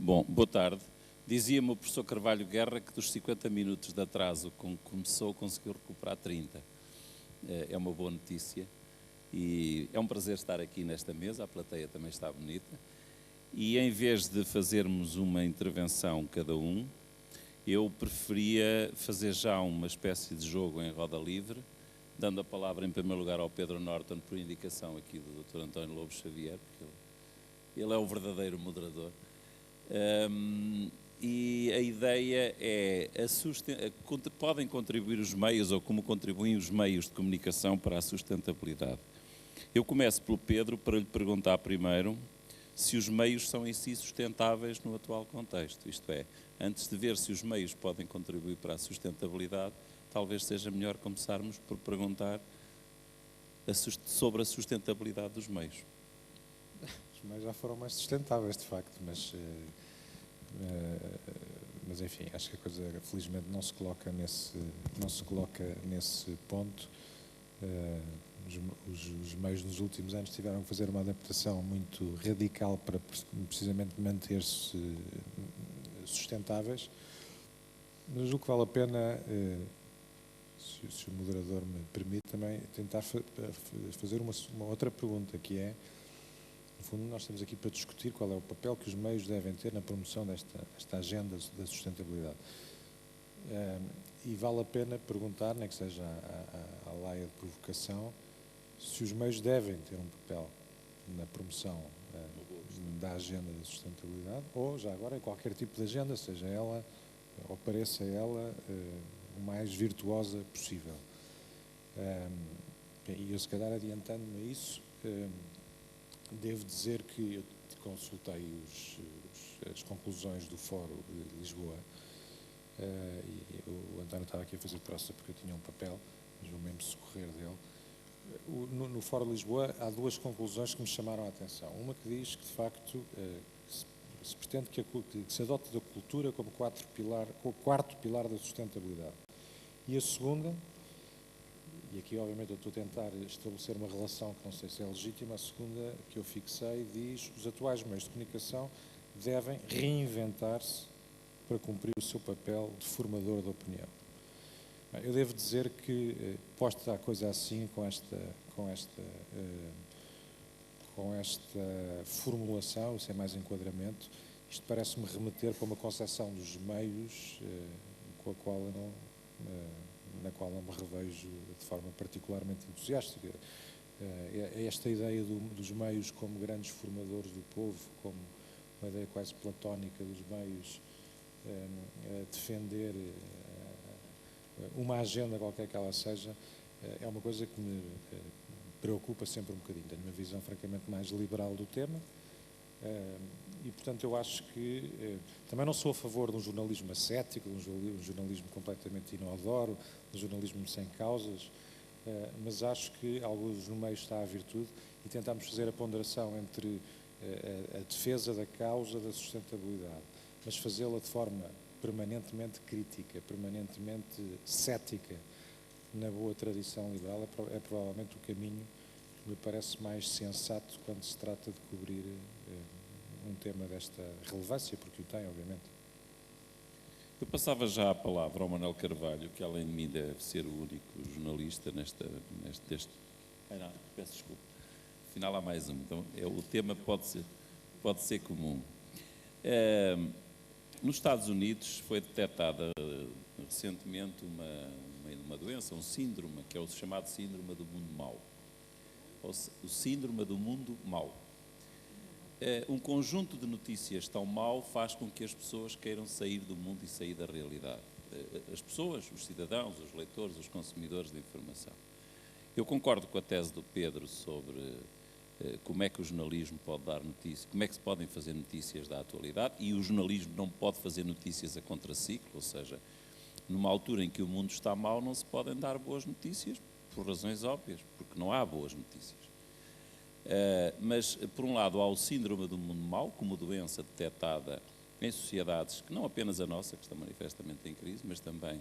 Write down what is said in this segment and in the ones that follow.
Bom, boa tarde. Dizia-me o professor Carvalho Guerra que dos 50 minutos de atraso com que começou, conseguiu recuperar 30. É uma boa notícia e é um prazer estar aqui nesta mesa, a plateia também está bonita. E em vez de fazermos uma intervenção cada um, eu preferia fazer já uma espécie de jogo em roda livre, dando a palavra em primeiro lugar ao Pedro Norton, por indicação aqui do Dr. António Lobo Xavier, porque ele é o verdadeiro moderador. E a ideia é, podem contribuir os meios, ou como contribuem os meios de comunicação para a sustentabilidade. Eu começo pelo Pedro para lhe perguntar primeiro se os meios são em si sustentáveis no atual contexto, isto é, antes de ver se os meios podem contribuir para a sustentabilidade, talvez seja melhor começarmos por perguntar sobre a sustentabilidade dos meios. Os meios já foram mais sustentáveis, de facto, mas enfim, acho que a coisa felizmente não se coloca nesse ponto. Os meios nos últimos anos tiveram que fazer uma adaptação muito radical para precisamente manter-se sustentáveis, mas o que vale a pena, se o moderador me permite, também tentar fazer uma outra pergunta, que é, no fundo, nós estamos aqui para discutir qual é o papel que os meios devem ter na promoção desta agenda da sustentabilidade. E vale a pena perguntar, nem que seja à laia de provocação, se os meios devem ter um papel na promoção da agenda da sustentabilidade, ou já agora em qualquer tipo de agenda, seja ela, ou pareça ela, o mais virtuosa possível. E eu, se calhar, adiantando-me a isso, devo dizer que eu consultei as conclusões do Fórum de Lisboa, e o António estava aqui a fazer troça porque eu tinha um papel, mas vou mesmo socorrer dele. No Fórum de Lisboa há duas conclusões que me chamaram a atenção. Uma que diz que, de facto, se pretende que se adote da cultura como quarto pilar da sustentabilidade. E a segunda, e aqui obviamente eu estou a tentar estabelecer uma relação que não sei se é legítima, a segunda que eu fixei diz que os atuais meios de comunicação devem reinventar-se para cumprir o seu papel de formador de opinião. Eu devo dizer que, posta a coisa assim, com esta formulação, sem mais enquadramento, isto parece-me remeter para uma concepção dos meios na qual não me revejo de forma particularmente entusiástica. Esta ideia dos meios como grandes formadores do povo, como uma ideia quase platónica dos meios, defender uma agenda qualquer que ela seja, é uma coisa que me preocupa sempre um bocadinho. Tenho uma visão francamente mais liberal do tema e, portanto, eu acho que também não sou a favor de um jornalismo ascético, de um jornalismo completamente inodoro, de um jornalismo sem causas, mas acho que alguns no meio está a virtude e tentamos fazer a ponderação entre a defesa da causa da sustentabilidade, mas fazê-la de forma permanentemente crítica, permanentemente cética, na boa tradição liberal, é provavelmente o caminho que me parece mais sensato quando se trata de cobrir um tema desta relevância, porque o tem, obviamente. Eu passava já a palavra ao Manuel Carvalho, que além de mim deve ser o único jornalista peço desculpa. Afinal há mais um, então o tema pode ser comum. Nos Estados Unidos foi detectada recentemente uma doença, um síndrome, que é o chamado síndrome do mundo mau. O síndrome do mundo mau. Um conjunto de notícias tão mau faz com que as pessoas queiram sair do mundo e sair da realidade. As pessoas, os cidadãos, os leitores, os consumidores de informação. Eu concordo com a tese do Pedro sobre como é que o jornalismo pode dar notícias, como é que se podem fazer notícias da atualidade, e o jornalismo não pode fazer notícias a contraciclo, ou seja, numa altura em que o mundo está mau, não se podem dar boas notícias, por razões óbvias, porque não há boas notícias. Mas, por um lado, há o síndrome do mundo mau, como doença detectada em sociedades, que não apenas a nossa, que está manifestamente em crise, mas também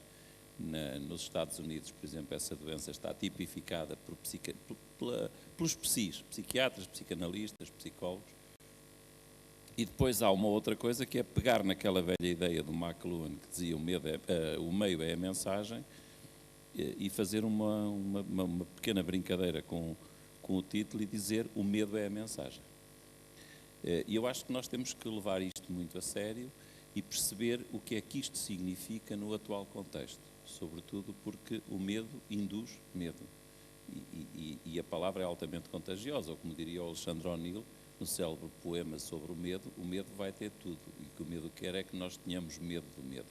nos Estados Unidos, por exemplo, essa doença está tipificada pelos psiquiatras, psicanalistas, psicólogos, E depois há uma outra coisa que é pegar naquela velha ideia do McLuhan que dizia o meio é a mensagem e fazer uma pequena brincadeira com o título e dizer o medo é a mensagem. E eu acho que nós temos que levar isto muito a sério e perceber o que é que isto significa no atual contexto, sobretudo porque o medo induz medo. E a palavra é altamente contagiosa, ou como diria o Alexandre O'Neill, no célebre poema sobre o medo vai ter tudo, e que o medo quer é que nós tenhamos medo do medo.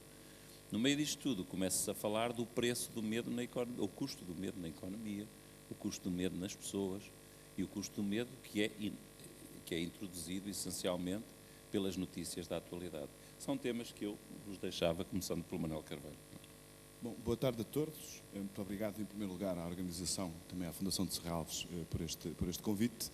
No meio disto tudo, começa-se a falar do preço do medo na economia, o custo do medo na economia, o custo do medo nas pessoas, e o custo do medo que é introduzido essencialmente pelas notícias da atualidade. São temas que eu vos deixava, começando pelo Manuel Carvalho. Bom, boa tarde a todos. Muito obrigado, em primeiro lugar, à organização, também à Fundação de Serralves, por este convite.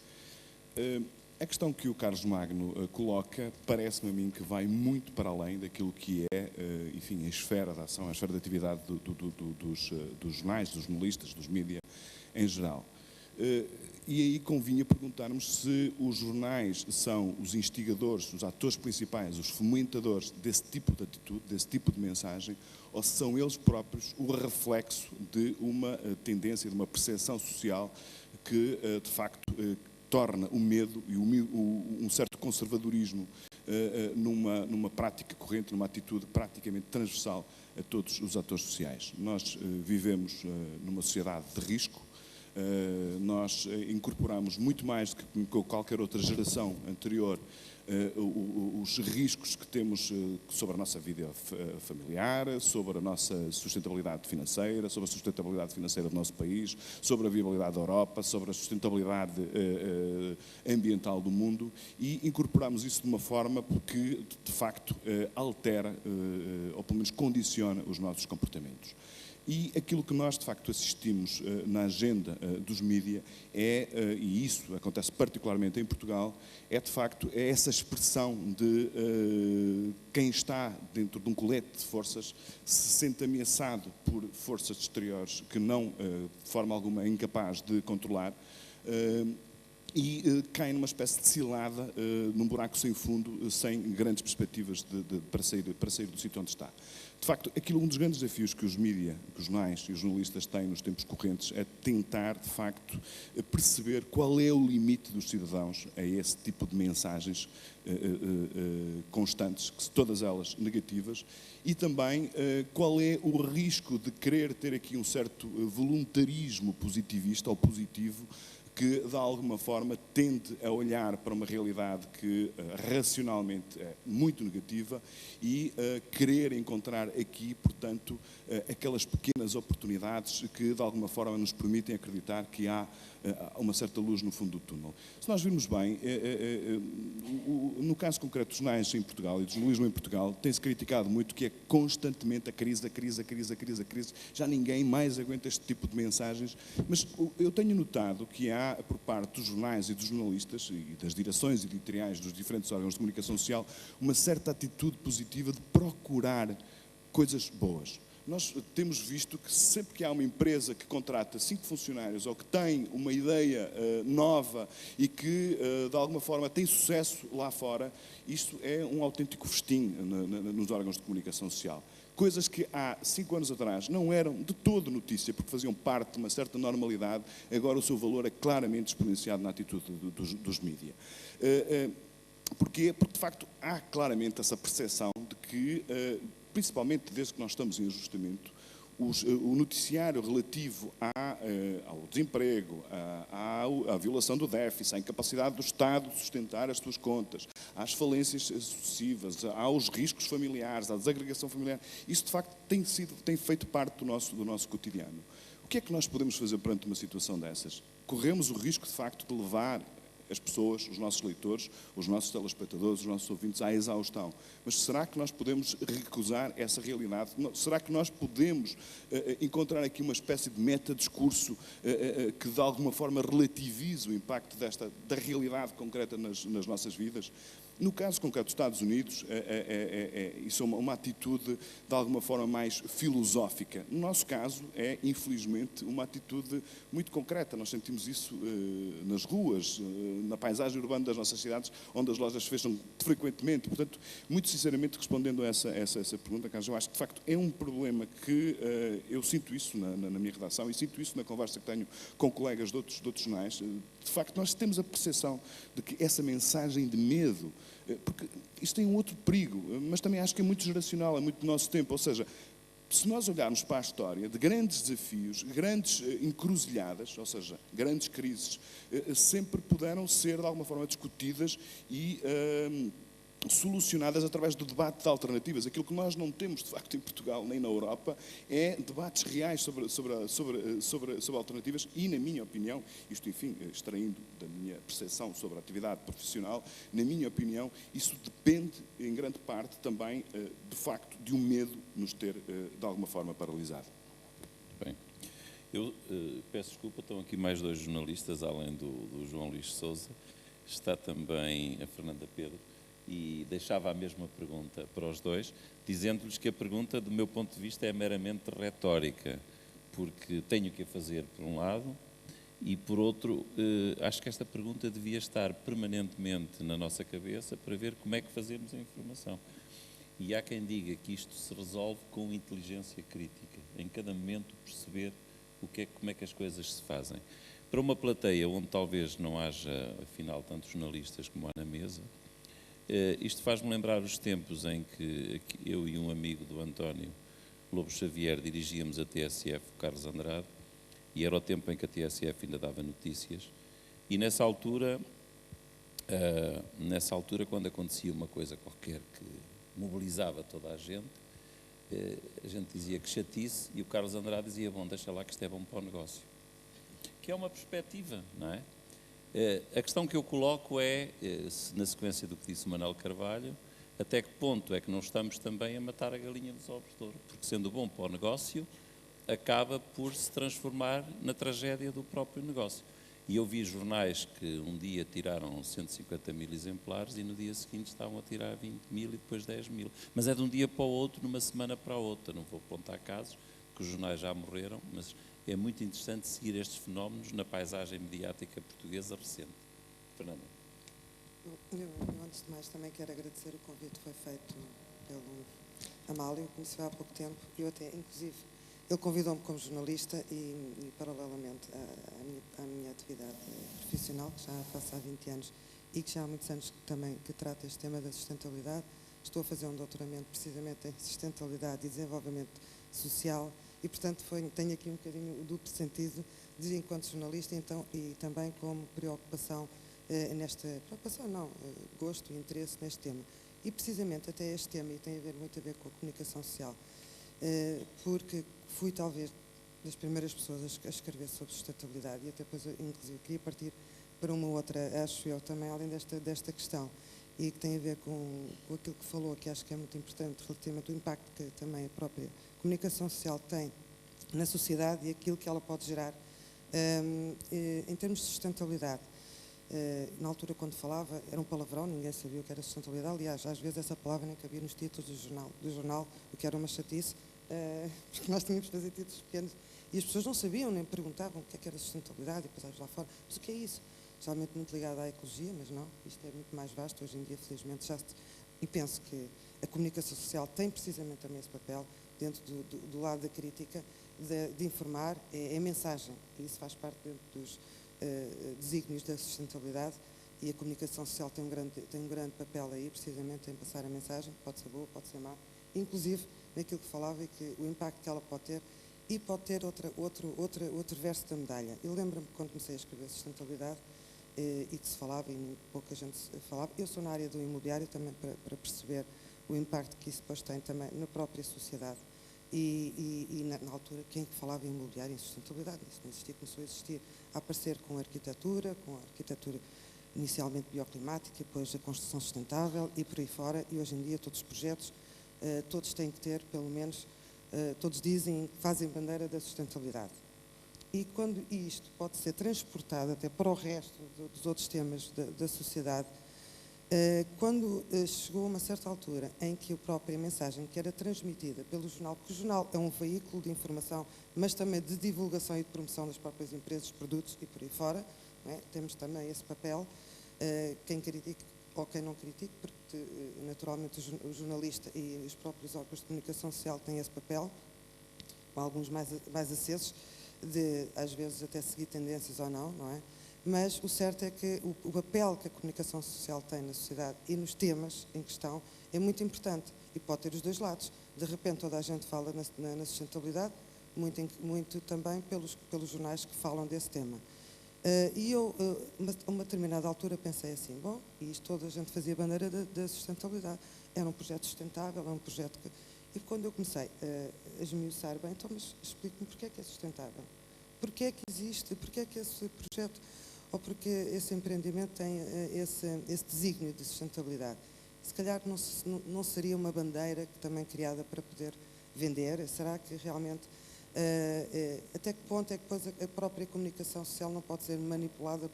A questão que o Carlos Magno coloca, parece-me a mim que vai muito para além daquilo que é, enfim, a esfera da ação, a esfera de atividade dos jornais, dos jornalistas, dos mídias em geral. E aí convinha perguntarmos se os jornais são os instigadores, os atores principais, os fomentadores desse tipo de atitude, desse tipo de mensagem, ou se são eles próprios o reflexo de uma tendência, de uma percepção social que, de facto, torna o medo e um certo conservadorismo numa prática corrente, numa atitude praticamente transversal a todos os atores sociais. Nós vivemos numa sociedade de risco. Nós incorporamos muito mais do que qualquer outra geração anterior os riscos que temos sobre a nossa vida familiar, sobre a nossa sustentabilidade financeira, sobre a sustentabilidade financeira do nosso país, sobre a viabilidade da Europa, sobre a sustentabilidade ambiental do mundo, e incorporamos isso de uma forma que, de facto, altera, ou pelo menos condiciona os nossos comportamentos. E aquilo que nós, de facto, assistimos na agenda dos mídias e isso acontece particularmente em Portugal, de facto, essa expressão de quem está dentro de um colete de forças se sente ameaçado por forças exteriores que não, de forma alguma, é incapaz de controlar, e cai numa espécie de cilada, num buraco sem fundo, sem grandes perspectivas para sair do sítio onde está. De facto, um dos grandes desafios que os mídias, que os jornais e os jornalistas têm nos tempos correntes é tentar, de facto, perceber qual é o limite dos cidadãos a esse tipo de mensagens constantes, todas elas negativas, e também qual é o risco de querer ter aqui um certo voluntarismo positivista ou positivo, que, de alguma forma, tende a olhar para uma realidade que racionalmente é muito negativa e querer encontrar aqui, portanto, aquelas pequenas oportunidades que, de alguma forma, nos permitem acreditar que há uma certa luz no fundo do túnel. Se nós virmos bem, no caso concreto dos jornais em Portugal e do jornalismo em Portugal, tem-se criticado muito que é constantemente a crise. Já ninguém mais aguenta este tipo de mensagens, mas eu tenho notado que há, por parte dos jornais e dos jornalistas e das direções editoriais dos diferentes órgãos de comunicação social, uma certa atitude positiva de procurar coisas boas. Nós temos visto que sempre que há uma empresa que contrata 5 funcionários ou que tem uma ideia nova e que, de alguma forma, tem sucesso lá fora, isto é um autêntico festim nos órgãos de comunicação social. Coisas que há 5 anos atrás não eram de todo notícia, porque faziam parte de uma certa normalidade, agora o seu valor é claramente exponenciado na atitude dos mídias. Porquê? Porque, de facto, há claramente essa percepção de que, principalmente desde que nós estamos em ajustamento, o noticiário relativo ao desemprego, à violação do déficit, à incapacidade do Estado de sustentar as suas contas, às falências sucessivas, aos riscos familiares, à desagregação familiar, isso de facto tem feito parte do nosso cotidiano. O que é que nós podemos fazer perante uma situação dessas? Corremos o risco, de facto, de levar as pessoas, os nossos leitores, os nossos telespectadores, os nossos ouvintes à exaustão. Mas será que nós podemos recusar essa realidade? Será que nós podemos encontrar aqui uma espécie de meta-discurso que de alguma forma relativize o impacto da realidade concreta nas nossas vidas? No caso concreto dos Estados Unidos, isso é uma atitude de alguma forma mais filosófica. No nosso caso, é infelizmente uma atitude muito concreta. Nós sentimos isso nas ruas, na paisagem urbana das nossas cidades, onde as lojas fecham frequentemente. Portanto, muito sinceramente, respondendo a essa pergunta, Carlos, eu acho que de facto é um problema que eu sinto isso na minha redação e sinto isso na conversa que tenho com colegas de outros jornais. De facto, nós temos a percepção de que essa mensagem de medo, porque isto tem um outro perigo, mas também acho que é muito geracional, é muito do nosso tempo. Ou seja, se nós olharmos para a história de grandes desafios, grandes encruzilhadas, ou seja, grandes crises, sempre puderam ser de alguma forma discutidas e solucionadas através do debate de alternativas. Aquilo que nós não temos, de facto, em Portugal nem na Europa, é debates reais sobre alternativas e, na minha opinião, isto, enfim, extraindo da minha percepção sobre a atividade profissional, na minha opinião, isso depende, em grande parte, também, de facto, de um medo nos ter, de alguma forma, paralisado. Bem, eu peço desculpa, estão aqui mais dois jornalistas, além do João Luís Sousa, está também a Fernanda Pedro, e deixava a mesma pergunta para os dois, dizendo-lhes que a pergunta, do meu ponto de vista, é meramente retórica, porque tenho que a fazer por um lado, e por outro, acho que esta pergunta devia estar permanentemente na nossa cabeça para ver como é que fazemos a informação. E há quem diga que isto se resolve com inteligência crítica, em cada momento perceber como é que as coisas se fazem. Para uma plateia onde talvez não haja, afinal, tantos jornalistas como há na mesa, isto faz-me lembrar os tempos em que eu e um amigo do António Lobo Xavier dirigíamos a TSF, o Carlos Andrade, e era o tempo em que a TSF ainda dava notícias, e nessa altura, quando acontecia uma coisa qualquer que mobilizava toda a gente dizia que chatice, e o Carlos Andrade dizia, bom, deixa lá que isto é bom para o negócio. Que é uma perspectiva, não é? A questão que eu coloco é, na sequência do que disse o Manuel Carvalho, até que ponto é que não estamos também a matar a galinha dos ovos de ouro? Porque sendo bom para o negócio, acaba por se transformar na tragédia do próprio negócio. E eu vi jornais que um dia tiraram 150 mil exemplares e no dia seguinte estavam a tirar 20 mil e depois 10 mil. Mas é de um dia para o outro, numa semana para a outra. Não vou apontar casos, que os jornais já morreram, mas é muito interessante seguir estes fenómenos na paisagem mediática portuguesa recente. Fernanda. Eu, antes de mais, também quero agradecer o convite que foi feito pelo Amálio, que conheceu há pouco tempo. Eu até, inclusive, ele convidou-me como jornalista e paralelamente à minha atividade profissional, que já faço há 20 anos e que já há muitos anos também que trata este tema da sustentabilidade. Estou a fazer um doutoramento precisamente em sustentabilidade e desenvolvimento social e, portanto, tenho aqui um bocadinho o duplo sentido de, enquanto jornalista, então, e também como preocupação gosto e interesse neste tema. E, precisamente, até este tema, e tem muito a ver com a comunicação social, porque fui, talvez, das primeiras pessoas a escrever sobre sustentabilidade e até depois, inclusive, queria partir para uma outra, acho eu, também, além desta questão, e que tem a ver com aquilo que falou, que acho que é muito importante, relativamente ao impacto que também a própria comunicação social tem na sociedade e aquilo que ela pode gerar em termos de sustentabilidade. Na altura, quando falava, era um palavrão, ninguém sabia o que era sustentabilidade. Aliás, às vezes essa palavra nem cabia nos títulos do jornal, o que era uma chatice, porque nós tínhamos que fazer títulos pequenos e as pessoas não sabiam, nem perguntavam o que era sustentabilidade, e depois lá fora, mas o que é isso? Geralmente muito ligado à ecologia, mas não, isto é muito mais vasto. Hoje em dia, felizmente, e penso que a comunicação social tem precisamente também esse papel, dentro do lado da crítica, de informar, é mensagem, e isso faz parte dos desígnios da sustentabilidade, e a comunicação social tem um grande papel aí, precisamente em passar a mensagem, pode ser boa, pode ser má, inclusive naquilo que falava e que o impacto que ela pode ter, e pode ter outro verso da medalha. Eu lembro-me quando comecei a escrever sustentabilidade, e que se falava, e pouca gente falava, eu sou na área do imobiliário também para perceber o impacto que isso depois tem também na própria sociedade. E na altura, quem falava em imobiliário, em sustentabilidade, isso não existia, começou a existir, a aparecer com a arquitetura inicialmente bioclimática, depois a construção sustentável e por aí fora, e hoje em dia todos os projetos, todos têm que ter, pelo menos, todos fazem bandeira da sustentabilidade. E quando isto pode ser transportado até para o resto dos outros temas da sociedade, Quando chegou a uma certa altura em que a própria mensagem que era transmitida pelo jornal, porque o jornal é um veículo de informação, mas também de divulgação e de promoção das próprias empresas, produtos e por aí fora, não é? Temos também esse papel, quem critique ou quem não critique, porque naturalmente o jornalista e os próprios órgãos de comunicação social têm esse papel, com alguns mais acessos, de às vezes até seguir tendências ou não, não é? Mas o certo é que o papel que a comunicação social tem na sociedade e nos temas em questão é muito importante e pode ter os dois lados. De repente toda a gente fala na sustentabilidade, muito também pelos jornais que falam desse tema. E eu, a uma determinada altura, pensei assim, bom, e isto toda a gente fazia bandeira da sustentabilidade. Era um projeto sustentável, era um projeto que... E quando eu comecei a esmiuçar, bem, então, mas explique-me porque é que é sustentável. Porquê é que existe, porquê é que esse projeto, ou porque esse empreendimento tem esse desígnio de sustentabilidade. Se calhar não seria uma bandeira que também criada para poder vender? Será que realmente... até que ponto é que depois a própria comunicação social não pode ser manipulada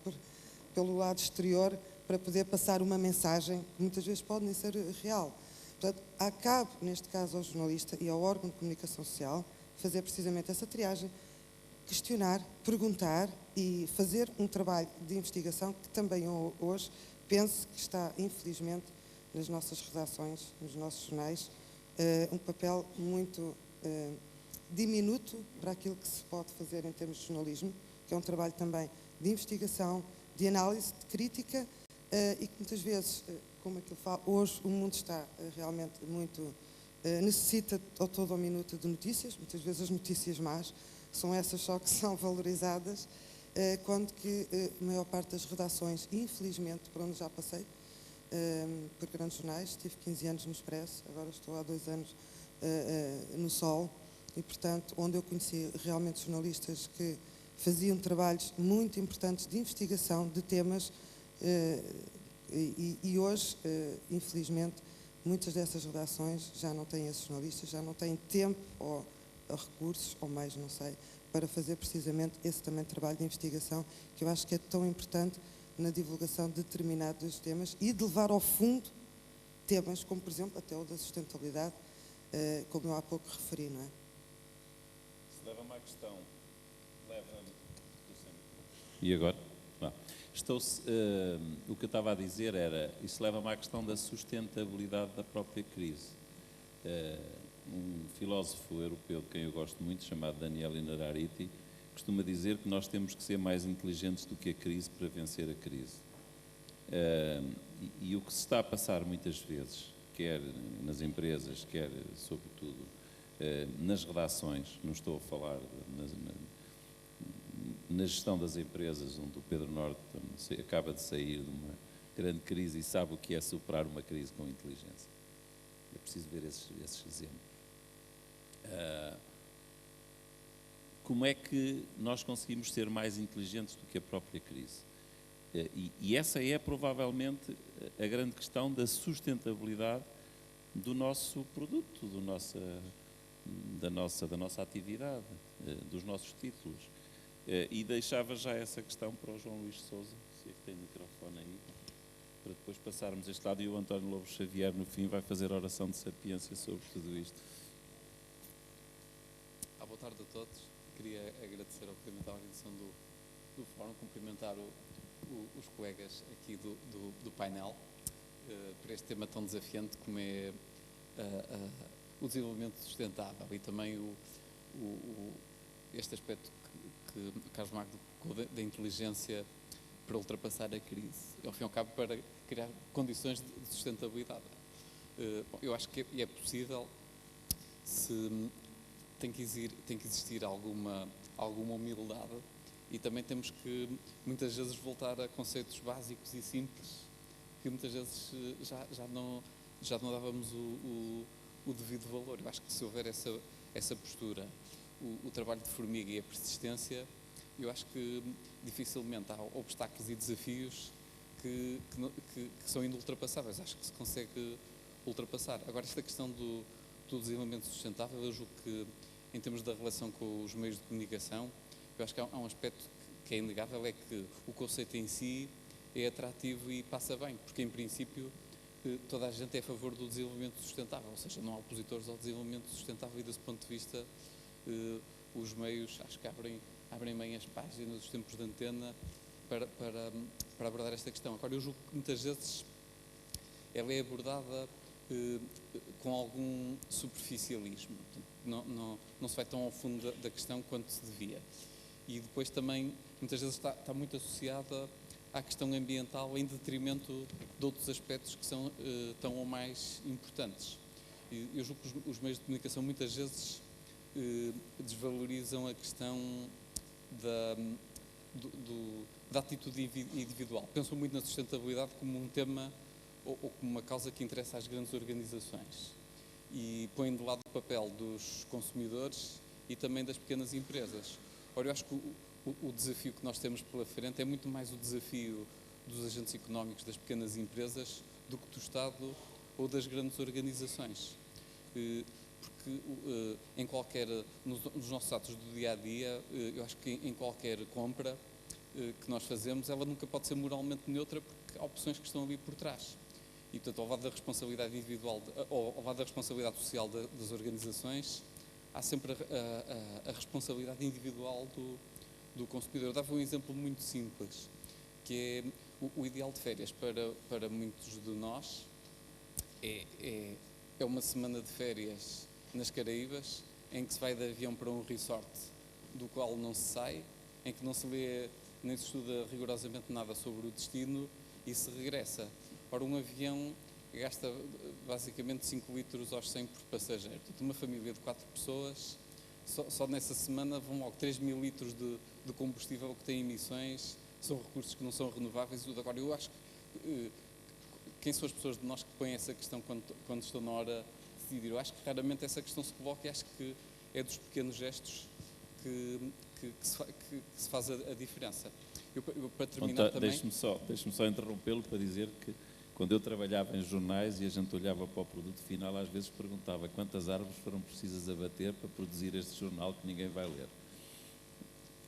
pelo lado exterior para poder passar uma mensagem que muitas vezes pode nem ser real? Portanto, cabe, neste caso, ao jornalista e ao órgão de comunicação social fazer precisamente essa triagem, questionar, perguntar e fazer um trabalho de investigação que também hoje penso que está, infelizmente, nas nossas redações, nos nossos jornais, um papel muito diminuto para aquilo que se pode fazer em termos de jornalismo, que é um trabalho também de investigação, de análise, de crítica, e que muitas vezes, como aquilo fala, hoje o mundo está realmente muito... necessita ao todo ao minuto de notícias, muitas vezes as notícias más, são essas só que são valorizadas, quando que a maior parte das redações, infelizmente, por onde já passei, por grandes jornais, tive 15 anos no Expresso, agora estou há 2 anos no Sol, e, portanto, onde eu conheci realmente jornalistas que faziam trabalhos muito importantes de investigação de temas, e hoje, infelizmente, muitas dessas redações já não têm esses jornalistas, já não têm tempo ou recursos, ou mais, não sei, para fazer precisamente esse também trabalho de investigação, que eu acho que é tão importante na divulgação de determinados temas e de levar ao fundo temas como, por exemplo, até o da sustentabilidade, como eu há pouco referi, não é? Isso leva-me à questão, E agora? Não. O que eu estava a dizer era, isso leva-me à questão da sustentabilidade da própria crise. Um filósofo europeu de quem eu gosto muito, chamado Daniel Innerarity, costuma dizer que nós temos que ser mais inteligentes do que a crise para vencer a crise. E o que se está a passar muitas vezes, quer nas empresas, quer, sobretudo, nas redações, não estou a falar na gestão das empresas, onde o Pedro Norte acaba de sair de uma grande crise e sabe o que é superar uma crise com inteligência. É preciso ver esses exemplos. Como é que nós conseguimos ser mais inteligentes do que a própria crise? E essa é provavelmente a grande questão da sustentabilidade do nosso produto, da nossa atividade, dos nossos títulos. E deixava já essa questão para o João Luís Sousa, se é que tem microfone aí, para depois passarmos este lado, e o António Lobo Xavier, no fim, vai fazer a oração de sapiência sobre tudo isto. Boa tarde a todos. Queria agradecer, obviamente, a organização do fórum, cumprimentar os colegas aqui do painel por este tema tão desafiante como é o desenvolvimento sustentável e também este aspecto que Carlos Magno colocou da inteligência para ultrapassar a crise, ao fim e ao cabo para criar condições de sustentabilidade. Eu acho que é possível se tem que existir alguma humildade e também temos que muitas vezes voltar a conceitos básicos e simples que muitas vezes já não dávamos o devido valor. Eu acho que se houver essa postura, o trabalho de formiga e a persistência, eu acho que dificilmente há obstáculos e desafios que são ultrapassáveis. Acho que se consegue ultrapassar. Agora, esta questão do desenvolvimento sustentável, eu julgo que, em termos da relação com os meios de comunicação, eu acho que há um aspecto que é inegável, é que o conceito em si é atrativo e passa bem, porque em princípio toda a gente é a favor do desenvolvimento sustentável, ou seja, não há opositores ao desenvolvimento sustentável, e desse ponto de vista os meios, acho que abrem bem as páginas, os tempos de antena para abordar esta questão. Agora, eu julgo que muitas vezes ela é abordada com algum superficialismo, não se vai tão ao fundo da questão quanto se devia. E depois também, muitas vezes, está muito associada à questão ambiental em detrimento de outros aspectos que são tão ou mais importantes. E eu julgo que os meios de comunicação muitas vezes desvalorizam a questão da atitude individual. Pensam muito na sustentabilidade como um tema ou como uma causa que interessa às grandes organizações e põem de lado o papel dos consumidores e também das pequenas empresas. Ora, eu acho que o desafio que nós temos pela frente é muito mais o desafio dos agentes económicos, das pequenas empresas, do que do Estado ou das grandes organizações. Porque nos nossos atos do dia-a-dia, eu acho que em qualquer compra que nós fazemos, ela nunca pode ser moralmente neutra, porque há opções que estão ali por trás. E, portanto, ao lado da responsabilidade individual, ao lado da responsabilidade social das organizações, há sempre a responsabilidade individual do consumidor. Eu dava um exemplo muito simples, que é o ideal de férias para muitos de nós é uma semana de férias nas Caraíbas, em que se vai de avião para um resort do qual não se sai, em que não se lê nem se estuda rigorosamente nada sobre o destino e se regressa. Ora, um avião gasta basicamente 5 litros aos 100 por passageiro. Portanto, uma família de 4 pessoas, só nessa semana vão logo 3.000 litros de combustível que tem emissões, são recursos que não são renováveis. Agora, eu acho que quem são as pessoas de nós que põem essa questão quando estão na hora de decidir? Eu acho que raramente essa questão se coloca e acho que é dos pequenos gestos que se faz a diferença. Eu para terminar também... Deixe-me só interrompê-lo para dizer que quando eu trabalhava em jornais e a gente olhava para o produto final, às vezes perguntava quantas árvores foram precisas abater para produzir este jornal que ninguém vai ler.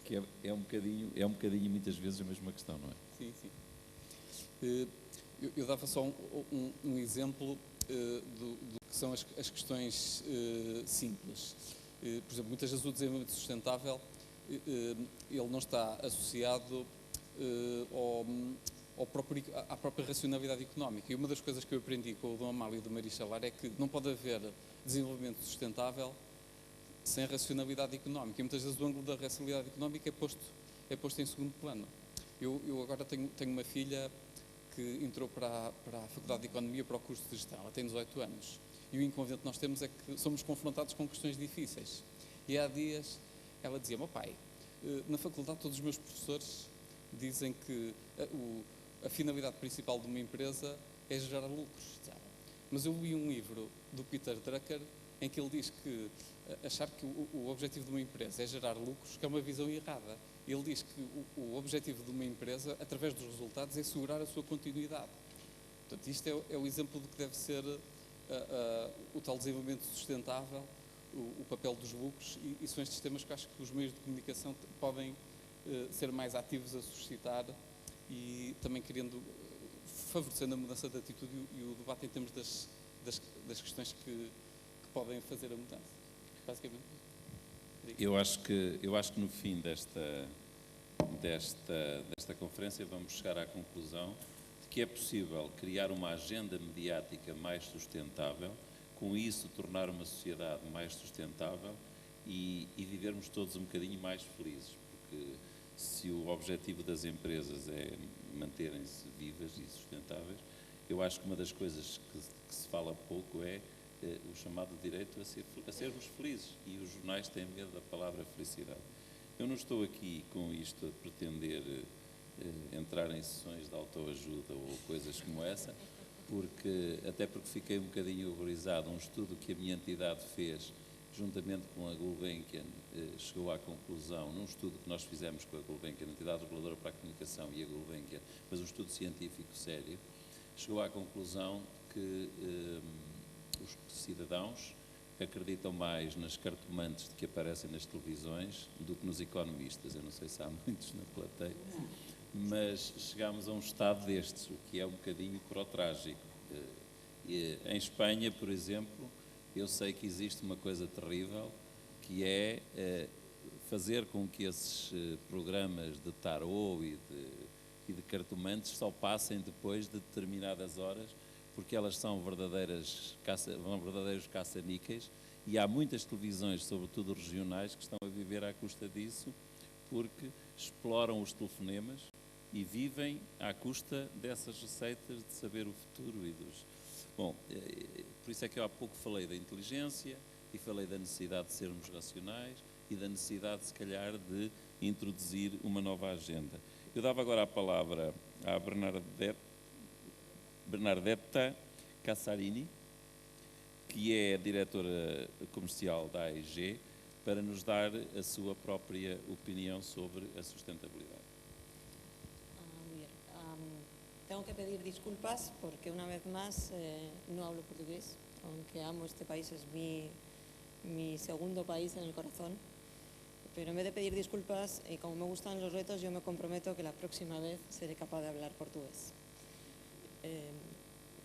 Que é um bocadinho muitas vezes a mesma questão, não é? Sim, sim. Eu dava só um exemplo do que são as questões simples. Por exemplo, muitas vezes o desenvolvimento sustentável ele não está associado à própria racionalidade económica. E uma das coisas que eu aprendi com o Dom Amálio e o Maria Chalar é que não pode haver desenvolvimento sustentável sem racionalidade económica. E muitas vezes o ângulo da racionalidade económica é posto em segundo plano. Eu agora tenho uma filha que entrou para a Faculdade de Economia, para o curso de Gestão. Ela tem 18 anos. E o inconveniente que nós temos é que somos confrontados com questões difíceis. E há dias ela dizia: meu pai, na faculdade todos os meus professores dizem que a finalidade principal de uma empresa é gerar lucros. Mas eu li um livro do Peter Drucker em que ele diz que achar que o objetivo de uma empresa é gerar lucros, que é uma visão errada. Ele diz que o objetivo de uma empresa, através dos resultados, é assegurar a sua continuidade. Portanto, isto é o exemplo do que deve ser o tal desenvolvimento sustentável, o papel dos lucros, e são estes temas que acho que os meios de comunicação podem ser mais ativos a suscitar e também querendo favorecendo a mudança de atitude e o debate em termos das questões que podem fazer a mudança. Basicamente. Eu acho que no fim desta conferência vamos chegar à conclusão de que é possível criar uma agenda mediática mais sustentável, com isso tornar uma sociedade mais sustentável e vivermos todos um bocadinho mais felizes, porque se o objetivo das empresas é manterem-se vivas e sustentáveis, eu acho que uma das coisas que se fala pouco é o chamado direito a sermos felizes, e os jornais têm medo da palavra felicidade. Eu não estou aqui com isto a pretender entrar em sessões de autoajuda ou coisas como essa, até porque fiquei um bocadinho horrorizado. Um estudo que a minha entidade fez, juntamente com a Gulbenkian, chegou à conclusão, num estudo que nós fizemos com a Gulbenkian, a entidade reguladora para a comunicação e a Gulbenkian, mas um estudo científico sério, chegou à conclusão que os cidadãos acreditam mais nas cartomantes de que aparecem nas televisões do que nos economistas. Eu não sei se há muitos na plateia, mas chegámos a um estado destes, o que é um bocadinho para o trágico. Em Espanha, por exemplo, eu sei que existe uma coisa terrível, que é fazer com que esses programas de tarô e de cartomantes só passem depois de determinadas horas, porque elas são verdadeiros caça-níqueis, e há muitas televisões, sobretudo regionais, que estão a viver à custa disso, porque exploram os telefonemas e vivem à custa dessas receitas de saber o futuro e dos... Bom, por isso é que eu há pouco falei da inteligência e falei da necessidade de sermos racionais e da necessidade, se calhar, de introduzir uma nova agenda. Eu dava agora a palavra à Bernardetta Cassarini, que é a diretora comercial da AEG, para nos dar a sua própria opinião sobre a sustentabilidade. Muy bien. Tengo que pedir disculpas porque una vez más no hablo portugués, aunque amo este país, es mi segundo país en el corazón. Pero en vez de pedir disculpas, y como me gustan los retos, yo me comprometo que la próxima vez seré capaz de hablar portugués.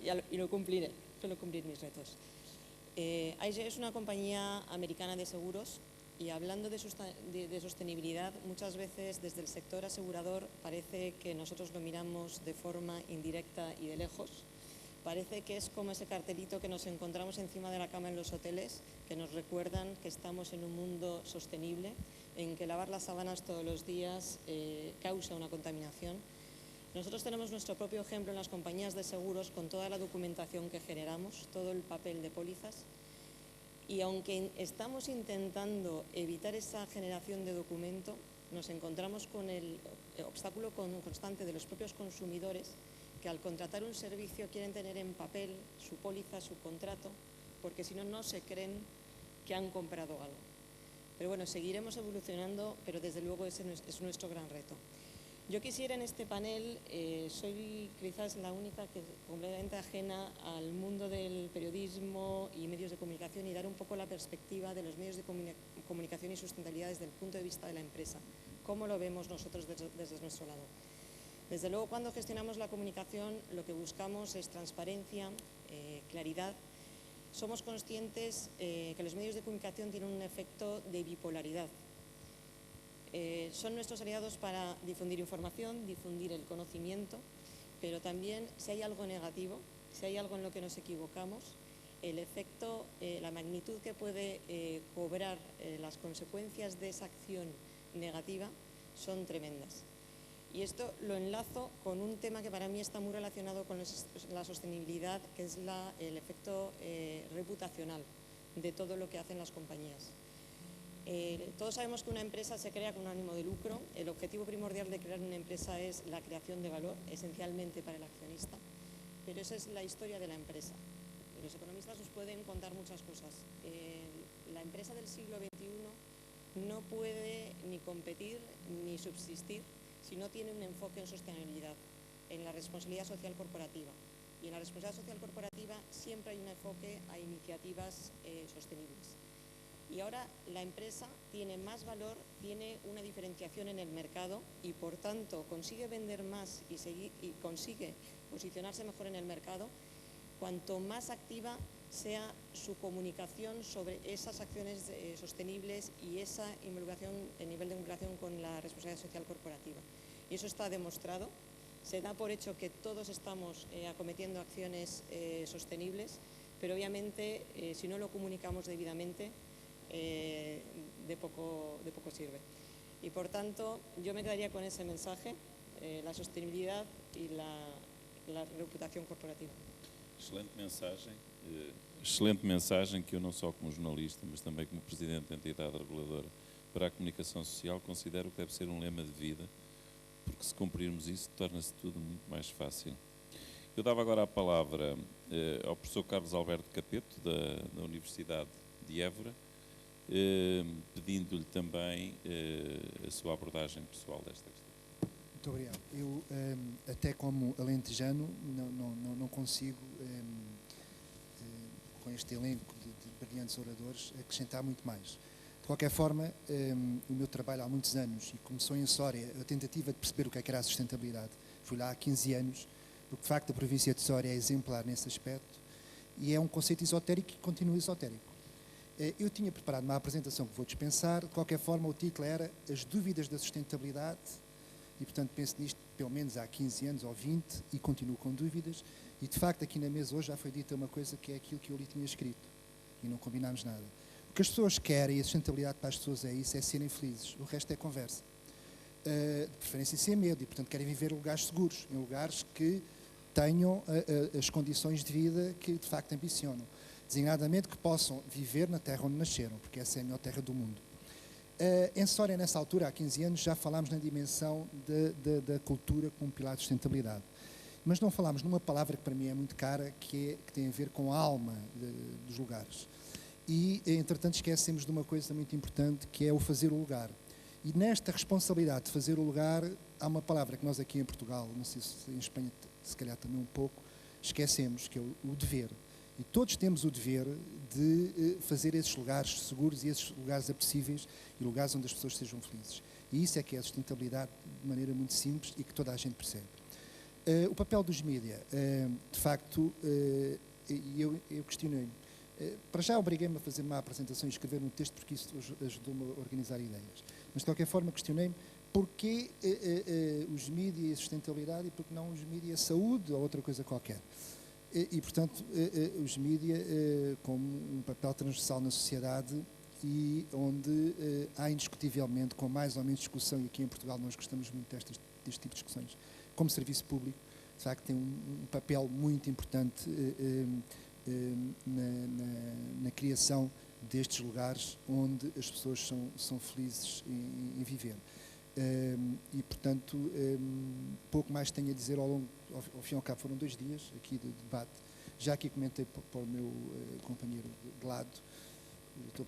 Y lo cumpliré, suelo cumplir mis retos. AEG es una compañía americana de seguros y hablando de sostenibilidad, muchas veces desde el sector asegurador parece que nosotros lo miramos de forma indirecta y de lejos. Parece que es como ese cartelito que nos encontramos encima de la cama en los hoteles, que nos recuerdan que estamos en un mundo sostenible, en que lavar las sábanas todos los días causa una contaminación. Nosotros tenemos nuestro propio ejemplo en las compañías de seguros con toda la documentación que generamos, todo el papel de pólizas. Y aunque estamos intentando evitar esa generación de documento, nos encontramos con el obstáculo constante de los propios consumidores que al contratar un servicio quieren tener en papel su póliza, su contrato, porque si no, no se creen que han comprado algo. Pero bueno, seguiremos evolucionando, pero desde luego ese es nuestro gran reto. Yo quisiera en este panel, soy quizás la única que completamente ajena al mundo del periodismo y medios de comunicación y dar un poco la perspectiva de los medios de comunicación y sustentabilidad desde el punto de vista de la empresa. ¿Cómo lo vemos nosotros desde nuestro lado? Desde luego, cuando gestionamos la comunicación, lo que buscamos es transparencia, claridad. Somos conscientes que los medios de comunicación tienen un efecto de bipolaridad. Son nuestros aliados para difundir información, difundir el conocimiento, pero también si hay algo negativo, si hay algo en lo que nos equivocamos, el efecto, la magnitud que puede cobrar las consecuencias de esa acción negativa son tremendas. Y esto lo enlazo con un tema que para mí está muy relacionado con la sostenibilidad, que es el efecto reputacional de todo lo que hacen las compañías. Todos sabemos que una empresa se crea con un ánimo de lucro. El objetivo primordial de crear una empresa es la creación de valor, esencialmente para el accionista. Pero esa es la historia de la empresa. Los economistas nos pueden contar muchas cosas. La empresa del siglo XXI no puede ni competir ni subsistir si no tiene un enfoque en sostenibilidad, en la responsabilidad social corporativa. Y en la responsabilidad social corporativa siempre hay un enfoque a iniciativas sostenibles. Y ahora la empresa tiene más valor, tiene una diferenciación en el mercado y por tanto consigue vender más y consigue posicionarse mejor en el mercado cuanto más activa sea su comunicación sobre esas acciones sostenibles y esa involucración, el nivel de involucración con la responsabilidad social corporativa. Y eso está demostrado. Se da por hecho que todos estamos acometiendo acciones sostenibles, pero obviamente si no lo comunicamos debidamente, de poco sirve. Y por tanto, yo me quedaría con ese mensaje, la sostenibilidad y la reputação corporativa. Excelente mensagem que eu não só como jornalista, mas também como presidente da entidade reguladora para a comunicação social considero que deve ser um lema de vida, porque se cumprirmos isso torna-se tudo muito mais fácil. Eu dava agora a palavra ao professor Carlos Alberto Capeto, da Universidade de Évora, pedindo-lhe também a sua abordagem pessoal desta questão. Muito obrigado. Eu, até como alentejano, não consigo, com este elenco de brilhantes oradores, acrescentar muito mais. De qualquer forma, o meu trabalho há muitos anos, e começou em Soria, a tentativa de perceber o que era a sustentabilidade. Fui lá há 15 anos, porque de facto a província de Soria é exemplar nesse aspecto, e é um conceito esotérico que continua esotérico. Eu tinha preparado uma apresentação que vou dispensar, de qualquer forma o título era As Dúvidas da Sustentabilidade, e portanto penso nisto pelo menos há 15 anos ou 20 e continuo com dúvidas, e de facto aqui na mesa hoje já foi dita uma coisa que é aquilo que eu lhe tinha escrito, e não combinámos nada. O que as pessoas querem, e a sustentabilidade para as pessoas é isso, é serem felizes, o resto é conversa. De preferência sem medo, e portanto querem viver em lugares seguros, em lugares que tenham as condições de vida que de facto ambicionam. Designadamente que possam viver na terra onde nasceram, porque essa é a melhor terra do mundo. Em Soria, nessa altura, há 15 anos, já falámos na dimensão da cultura como pilar de sustentabilidade. Mas não falámos numa palavra que para mim é muito cara, que tem a ver com a alma dos lugares. E, entretanto, esquecemos de uma coisa muito importante, que é o fazer o lugar. E nesta responsabilidade de fazer o lugar, há uma palavra que nós aqui em Portugal, não sei se em Espanha se calhar também um pouco, esquecemos, que é o dever. E todos temos o dever de fazer esses lugares seguros e esses lugares apetecíveis e lugares onde as pessoas sejam felizes. E isso é que é a sustentabilidade de maneira muito simples e que toda a gente percebe. O papel dos mídia, de facto, eu questionei-me. Para já obriguei-me a fazer uma apresentação e escrever um texto porque isso ajudou-me a organizar ideias. Mas de qualquer forma questionei-me porquê os mídia e a sustentabilidade e porque não os mídia e a saúde ou outra coisa qualquer. E portanto, os mídia como um papel transversal na sociedade e onde há indiscutivelmente, com mais ou menos discussão, e aqui em Portugal nós gostamos muito deste tipo de discussões, como serviço público, de facto tem um papel muito importante na criação destes lugares onde as pessoas são felizes em viver. E, portanto, pouco mais tenho a dizer ao fim e ao cabo. Foram 2 dias aqui de debate. Já aqui comentei para o meu companheiro de lado, o Dr.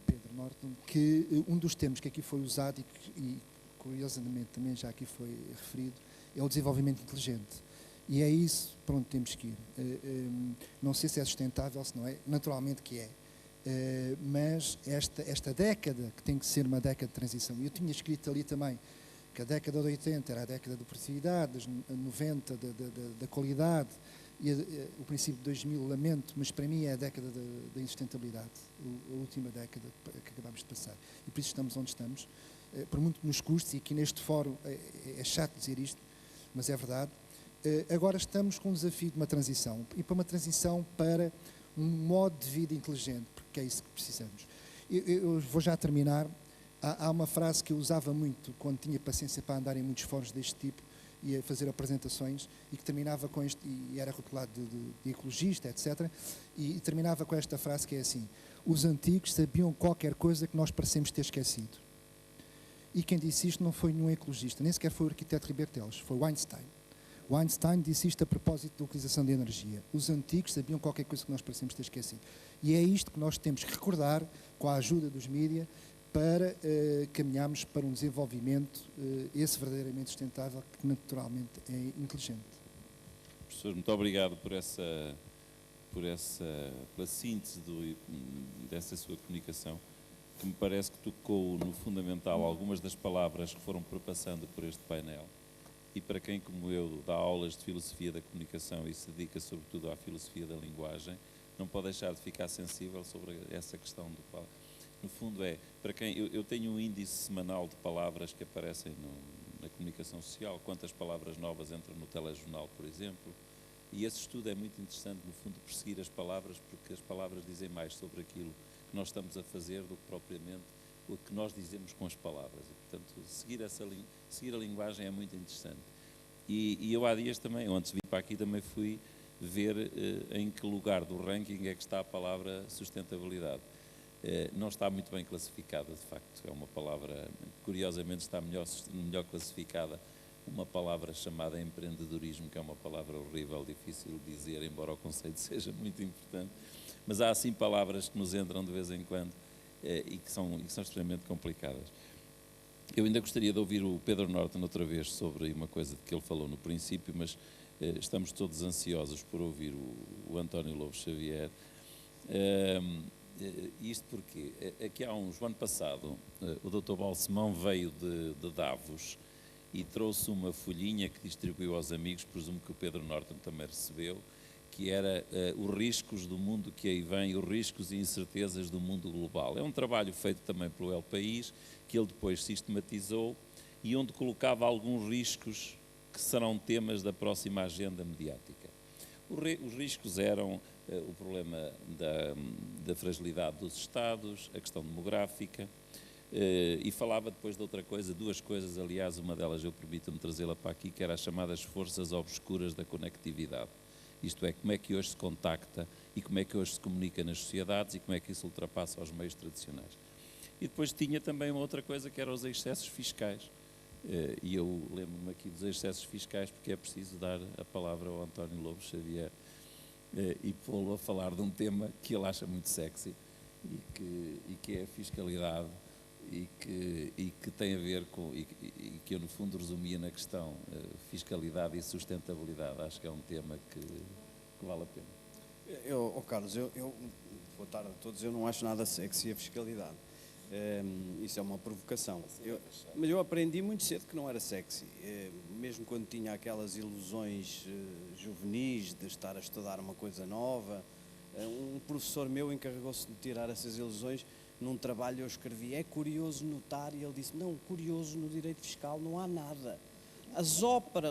Pedro Norton, que um dos termos que aqui foi usado e curiosamente também já aqui foi referido, é o desenvolvimento inteligente. E é isso para onde temos que ir. Não sei se é sustentável, se não é, naturalmente que é. Mas esta década, que tem que ser uma década de transição, e eu tinha escrito ali também que a década de 80 era a década da produtividade, a 90 da qualidade, e o princípio de 2000, lamento, mas para mim é a década da insustentabilidade, a última década que acabamos de passar. E por isso estamos onde estamos, por muito que nos custe, e aqui neste fórum é chato dizer isto, mas é verdade. Agora estamos com um desafio de uma transição, e para uma transição para um modo de vida inteligente, porque é isso que precisamos. Eu vou já terminar. Há uma frase que eu usava muito quando tinha paciência para andar em muitos fóruns deste tipo e a fazer apresentações, e que terminava com este, e era rotulado de ecologista, etc., e terminava com esta frase que é assim: os antigos sabiam qualquer coisa que nós parecemos ter esquecido. E quem disse isto não foi nenhum ecologista, nem sequer foi o arquiteto Ribeiro Teles, foi o Einstein. O Einstein disse isto a propósito da utilização de energia. Os antigos sabiam qualquer coisa que nós parecemos ter esquecido. E é isto que nós temos que recordar, com a ajuda dos mídia, para caminharmos para um desenvolvimento, esse verdadeiramente sustentável, que naturalmente é inteligente. Professor, muito obrigado pela síntese dessa sua comunicação, que me parece que tocou no fundamental algumas das palavras que foram perpassando por este painel. E para quem, como eu, dá aulas de filosofia da comunicação e se dedica sobretudo à filosofia da linguagem, não pode deixar de ficar sensível sobre essa questão do qual, no fundo, para quem eu tenho um índice semanal de palavras que aparecem na comunicação social, quantas palavras novas entram no telejornal, por exemplo, e esse estudo é muito interessante, no fundo, perseguir as palavras, porque as palavras dizem mais sobre aquilo que nós estamos a fazer do que propriamente o que nós dizemos com as palavras. E, portanto, seguir a linguagem é muito interessante. E eu há dias também, antes de vir para aqui, também fui ver em que lugar do ranking é que está a palavra sustentabilidade. Não está muito bem classificada, de facto. É uma palavra, curiosamente, está melhor classificada uma palavra chamada empreendedorismo, que é uma palavra horrível, difícil de dizer, embora o conceito seja muito importante. Mas há, assim, palavras que nos entram de vez em quando e que são extremamente complicadas. Eu ainda gostaria de ouvir o Pedro Norton outra vez sobre uma coisa que ele falou no princípio, mas estamos todos ansiosos por ouvir o António Lobo Xavier. isto porque aqui há o ano passado o Dr. Balsemão veio de Davos e trouxe uma folhinha que distribuiu aos amigos, presumo que o Pedro Norton também recebeu, que era os riscos do mundo que aí vem, os riscos e incertezas do mundo global. É um trabalho feito também pelo El País, que ele depois sistematizou e onde colocava alguns riscos que serão temas da próxima agenda mediática. Os riscos eram o problema da fragilidade dos Estados, a questão demográfica, e falava depois de outra coisa, duas coisas, aliás, uma delas eu permito-me trazê-la para aqui, que era as chamadas forças obscuras da conectividade. Isto é, como é que hoje se contacta e como é que hoje se comunica nas sociedades e como é que isso ultrapassa os meios tradicionais. E depois tinha também uma outra coisa que eram os excessos fiscais. E eu lembro-me aqui dos excessos fiscais porque é preciso dar a palavra ao António Lobo Xavier e pô-lo a falar de um tema que ele acha muito sexy e que é a fiscalidade e que tem a ver com, e que eu no fundo resumia na questão fiscalidade e sustentabilidade. Acho que é um tema que vale a pena. Carlos, boa tarde a todos, eu não acho nada sexy a fiscalidade. Isso é uma provocação. Mas eu aprendi muito cedo que não era sexy. Mesmo quando tinha aquelas ilusões juvenis de estar a estudar uma coisa nova, um professor meu encarregou-se de tirar essas ilusões. Num trabalho eu escrevi, é curioso notar, e ele disse, não, curioso no direito fiscal não há nada.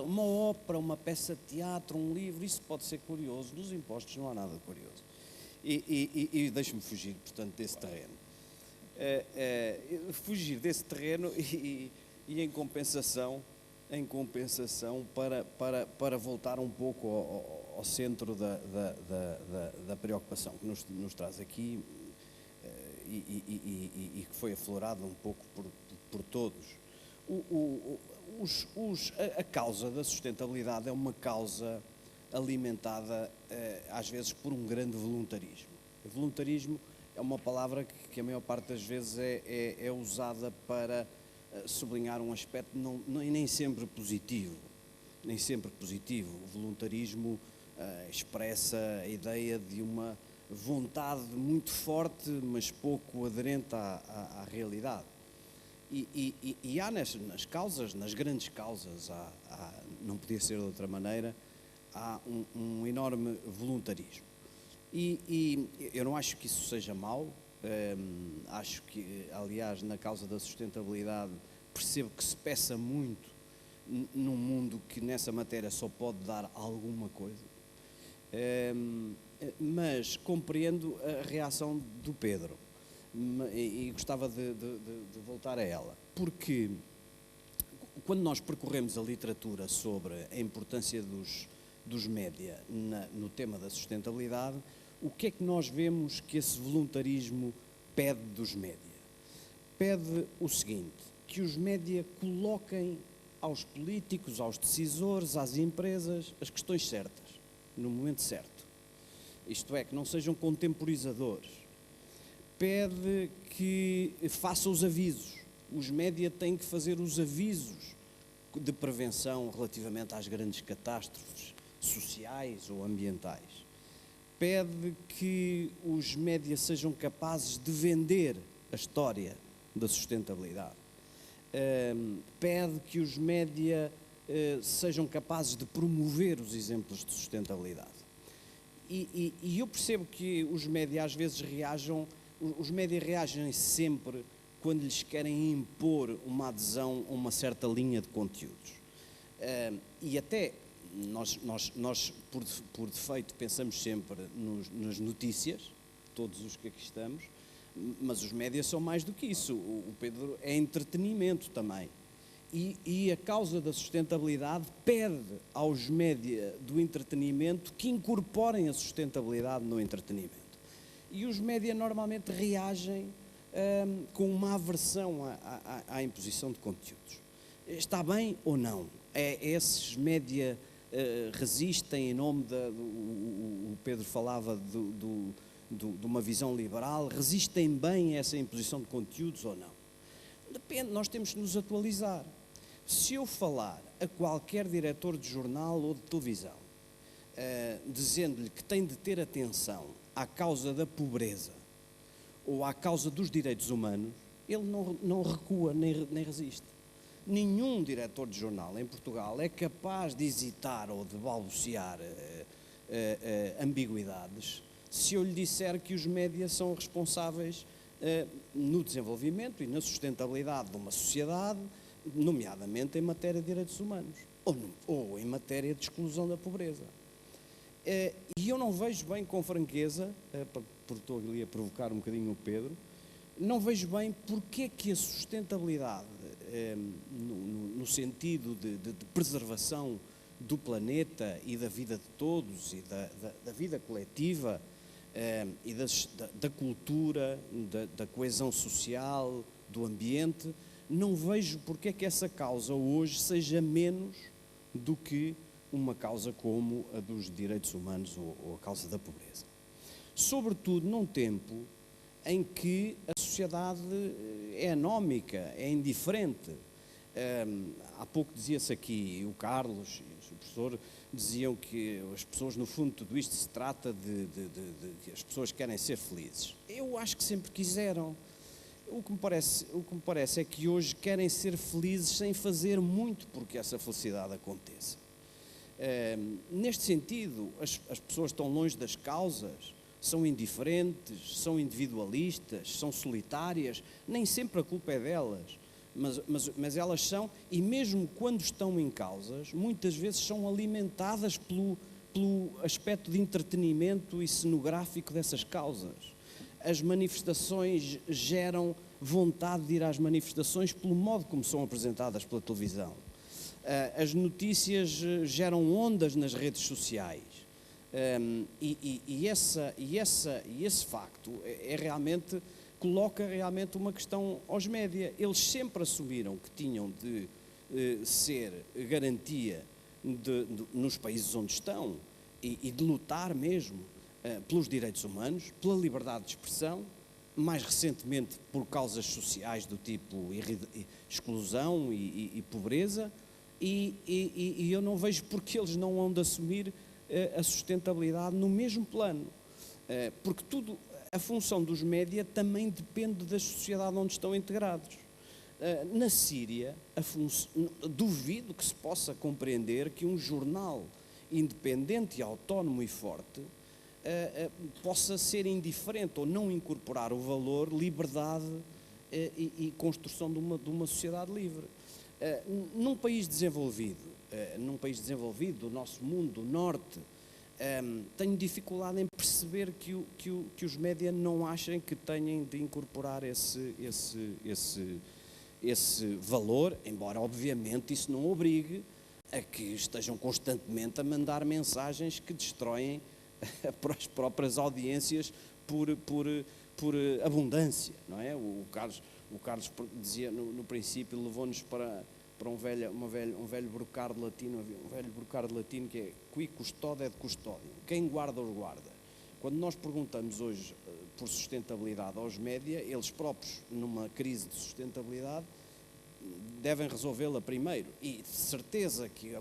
Uma ópera, uma peça de teatro, um livro, isso pode ser curioso. Nos impostos não há nada de curioso. E deixe-me fugir, portanto, desse terreno. Fugir desse terreno e em compensação para voltar um pouco ao centro da preocupação que nos traz aqui e que foi aflorado um pouco por todos. A causa da sustentabilidade é uma causa alimentada às vezes por um grande voluntarismo. O voluntarismo é uma palavra que a maior parte das vezes é usada para sublinhar um aspecto nem sempre positivo. Nem sempre positivo. O voluntarismo expressa a ideia de uma vontade muito forte, mas pouco aderente à realidade. E há nas causas, nas grandes causas, não podia ser de outra maneira, há um enorme voluntarismo. E eu não acho que isso seja mau, acho que, aliás, na causa da sustentabilidade, percebo que se peça muito num mundo que nessa matéria só pode dar alguma coisa. Mas compreendo a reação do Pedro e gostava de voltar a ela, porque quando nós percorremos a literatura sobre a importância dos média no tema da sustentabilidade, o que é que nós vemos que esse voluntarismo pede dos média? Pede o seguinte, que os média coloquem aos políticos, aos decisores, às empresas, as questões certas, no momento certo. Isto é, que não sejam contemporizadores. Pede que façam os avisos. Os média têm que fazer os avisos de prevenção relativamente às grandes catástrofes sociais ou ambientais. Pede que os média sejam capazes de vender a história da sustentabilidade. Pede que os média sejam capazes de promover os exemplos de sustentabilidade. E eu percebo que os média às vezes reagem sempre quando lhes querem impor uma adesão a uma certa linha de conteúdos. E até nós por defeito, pensamos sempre nas notícias, todos os que aqui estamos, mas os médias são mais do que isso. O Pedro é entretenimento também. E a causa da sustentabilidade pede aos média do entretenimento que incorporem a sustentabilidade no entretenimento. E os média normalmente reagem com uma aversão à imposição de conteúdos. Está bem ou não? Esses média resistem em nome o Pedro falava de uma visão liberal, resistem bem a essa imposição de conteúdos ou não? Depende, nós temos que nos atualizar. Se eu falar a qualquer diretor de jornal ou de televisão, dizendo-lhe que tem de ter atenção à causa da pobreza, ou à causa dos direitos humanos, ele não recua nem resiste. Nenhum diretor de jornal em Portugal é capaz de hesitar ou de balbuciar ambiguidades se eu lhe disser que os médias são responsáveis no desenvolvimento e na sustentabilidade de uma sociedade, nomeadamente em matéria de direitos humanos ou em matéria de exclusão da pobreza. E eu não vejo bem, com franqueza, porque estou ali a provocar um bocadinho o Pedro, não vejo bem porque é que a sustentabilidade, no sentido de preservação do planeta e da vida de todos e da vida coletiva e da cultura, da coesão social, do ambiente, não vejo porque é que essa causa hoje seja menos do que uma causa como a dos direitos humanos ou a causa da pobreza. Sobretudo num tempo em que a sociedade é anómica, é indiferente. Há pouco dizia-se aqui, o Carlos e o professor diziam que as pessoas, no fundo, tudo isto se trata de que as pessoas querem ser felizes. Eu acho que sempre quiseram. O que me parece é que hoje querem ser felizes sem fazer muito porque essa felicidade aconteça. Neste sentido, as pessoas estão longe das causas, são indiferentes, são individualistas, são solitárias, nem sempre a culpa é delas, mas elas são, e mesmo quando estão em causas, muitas vezes são alimentadas pelo aspecto de entretenimento e cenográfico dessas causas. As manifestações geram vontade de ir às manifestações pelo modo como são apresentadas pela televisão. As notícias geram ondas nas redes sociais. Esse facto coloca realmente uma questão aos média. Eles sempre assumiram que tinham de ser garantia nos países onde estão e de lutar mesmo pelos direitos humanos, pela liberdade de expressão, mais recentemente por causas sociais do tipo exclusão e pobreza, e eu não vejo porque eles não hão de assumir a sustentabilidade no mesmo plano, porque a função dos média também depende da sociedade onde estão integrados. Na Síria, duvido que se possa compreender que um jornal independente, autónomo e forte possa ser indiferente ou não incorporar o valor liberdade e construção de uma sociedade livre. Num país desenvolvido, do nosso mundo, do norte, tenho dificuldade em perceber que os média não achem que tenham de incorporar esse valor, embora obviamente isso não obrigue a que estejam constantemente a mandar mensagens que destroem as próprias audiências por abundância, não é? O Carlos dizia no princípio, levou-nos para um velho brocardo latino, que é qui custode et custodium, quem guarda os guarda. Quando nós perguntamos hoje por sustentabilidade aos média, eles próprios, numa crise de sustentabilidade, devem resolvê-la primeiro, e de certeza que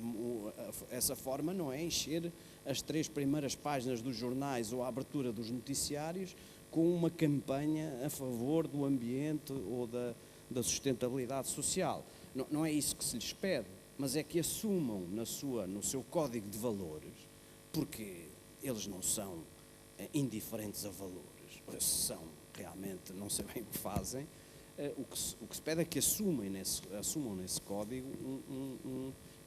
essa forma não é encher as 3 primeiras páginas dos jornais ou a abertura dos noticiários com uma campanha a favor do ambiente ou da sustentabilidade social. Não é isso que se lhes pede, mas é que assumam no seu código de valores, porque eles não são indiferentes a valores, são realmente, não sei bem o que fazem. O que se pede é que assumam nesse código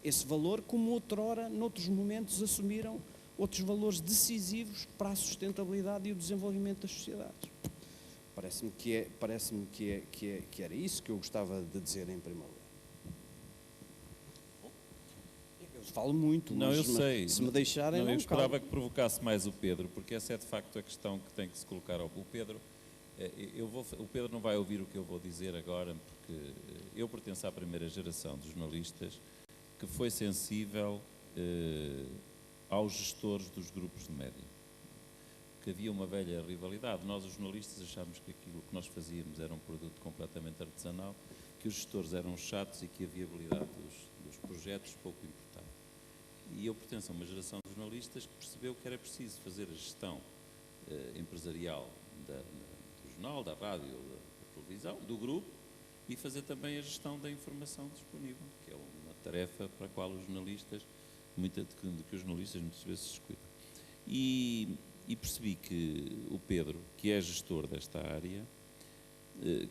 esse valor, como outrora, noutros momentos, assumiram outros valores decisivos para a sustentabilidade e o desenvolvimento das sociedades. Parece-me que era isso que eu gostava de dizer em primeiro lugar. Eu falo muito, não, mas eu sei. Se me deixarem, eu não esperava calmo. que provocasse mais o Pedro, porque essa é de facto a questão que tem que se colocar ao Pedro. O Pedro não vai ouvir o que eu vou dizer agora, porque eu pertenço à primeira geração de jornalistas que foi sensível aos gestores dos grupos de média. Que havia uma velha rivalidade. Nós, os jornalistas, achámos que aquilo que nós fazíamos era um produto completamente artesanal, que os gestores eram chatos e que a viabilidade dos projetos pouco importava. E eu pertenço a uma geração de jornalistas que percebeu que era preciso fazer a gestão empresarial dos jornal, da rádio, da televisão, do grupo, e fazer também a gestão da informação disponível, que é uma tarefa para a qual os jornalistas, que os jornalistas muitas vezes se descuidam. E percebi que o Pedro, que é gestor desta área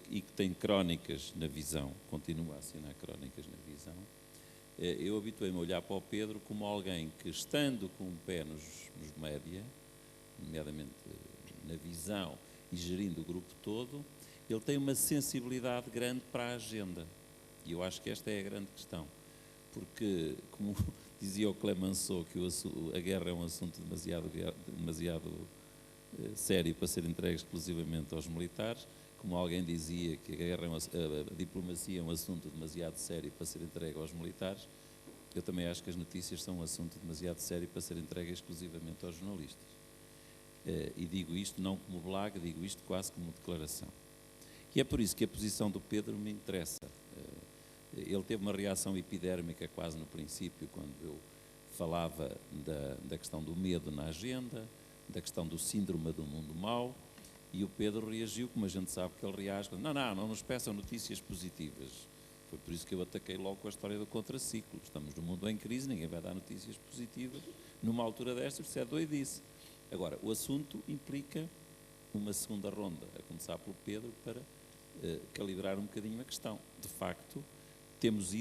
e que tem crónicas na Visão, continua a assinar crónicas na Visão, eu habituei-me a olhar para o Pedro como alguém que, estando com um pé nos média, nomeadamente na Visão e gerindo o grupo todo, ele tem uma sensibilidade grande para a agenda. E eu acho que esta é a grande questão. Porque, como dizia o Clemenceau, que a guerra é um assunto demasiado sério para ser entregue exclusivamente aos militares, como alguém dizia que a diplomacia é um assunto demasiado sério para ser entregue aos militares, eu também acho que as notícias são um assunto demasiado sério para ser entregue exclusivamente aos jornalistas. E digo isto não como blague, digo isto quase como declaração. E é por isso que a posição do Pedro me interessa. Ele teve uma reação epidérmica quase no princípio, quando eu falava da questão do medo na agenda, da questão do síndrome do mundo mau, e o Pedro reagiu, como a gente sabe que ele reage, não nos peçam notícias positivas. Foi por isso que eu ataquei logo com a história do contraciclo. Estamos num mundo em crise, ninguém vai dar notícias positivas numa altura destas, isso é doidice. Agora, o assunto implica uma segunda ronda, a começar pelo Pedro, para calibrar um bocadinho a questão. De facto, temos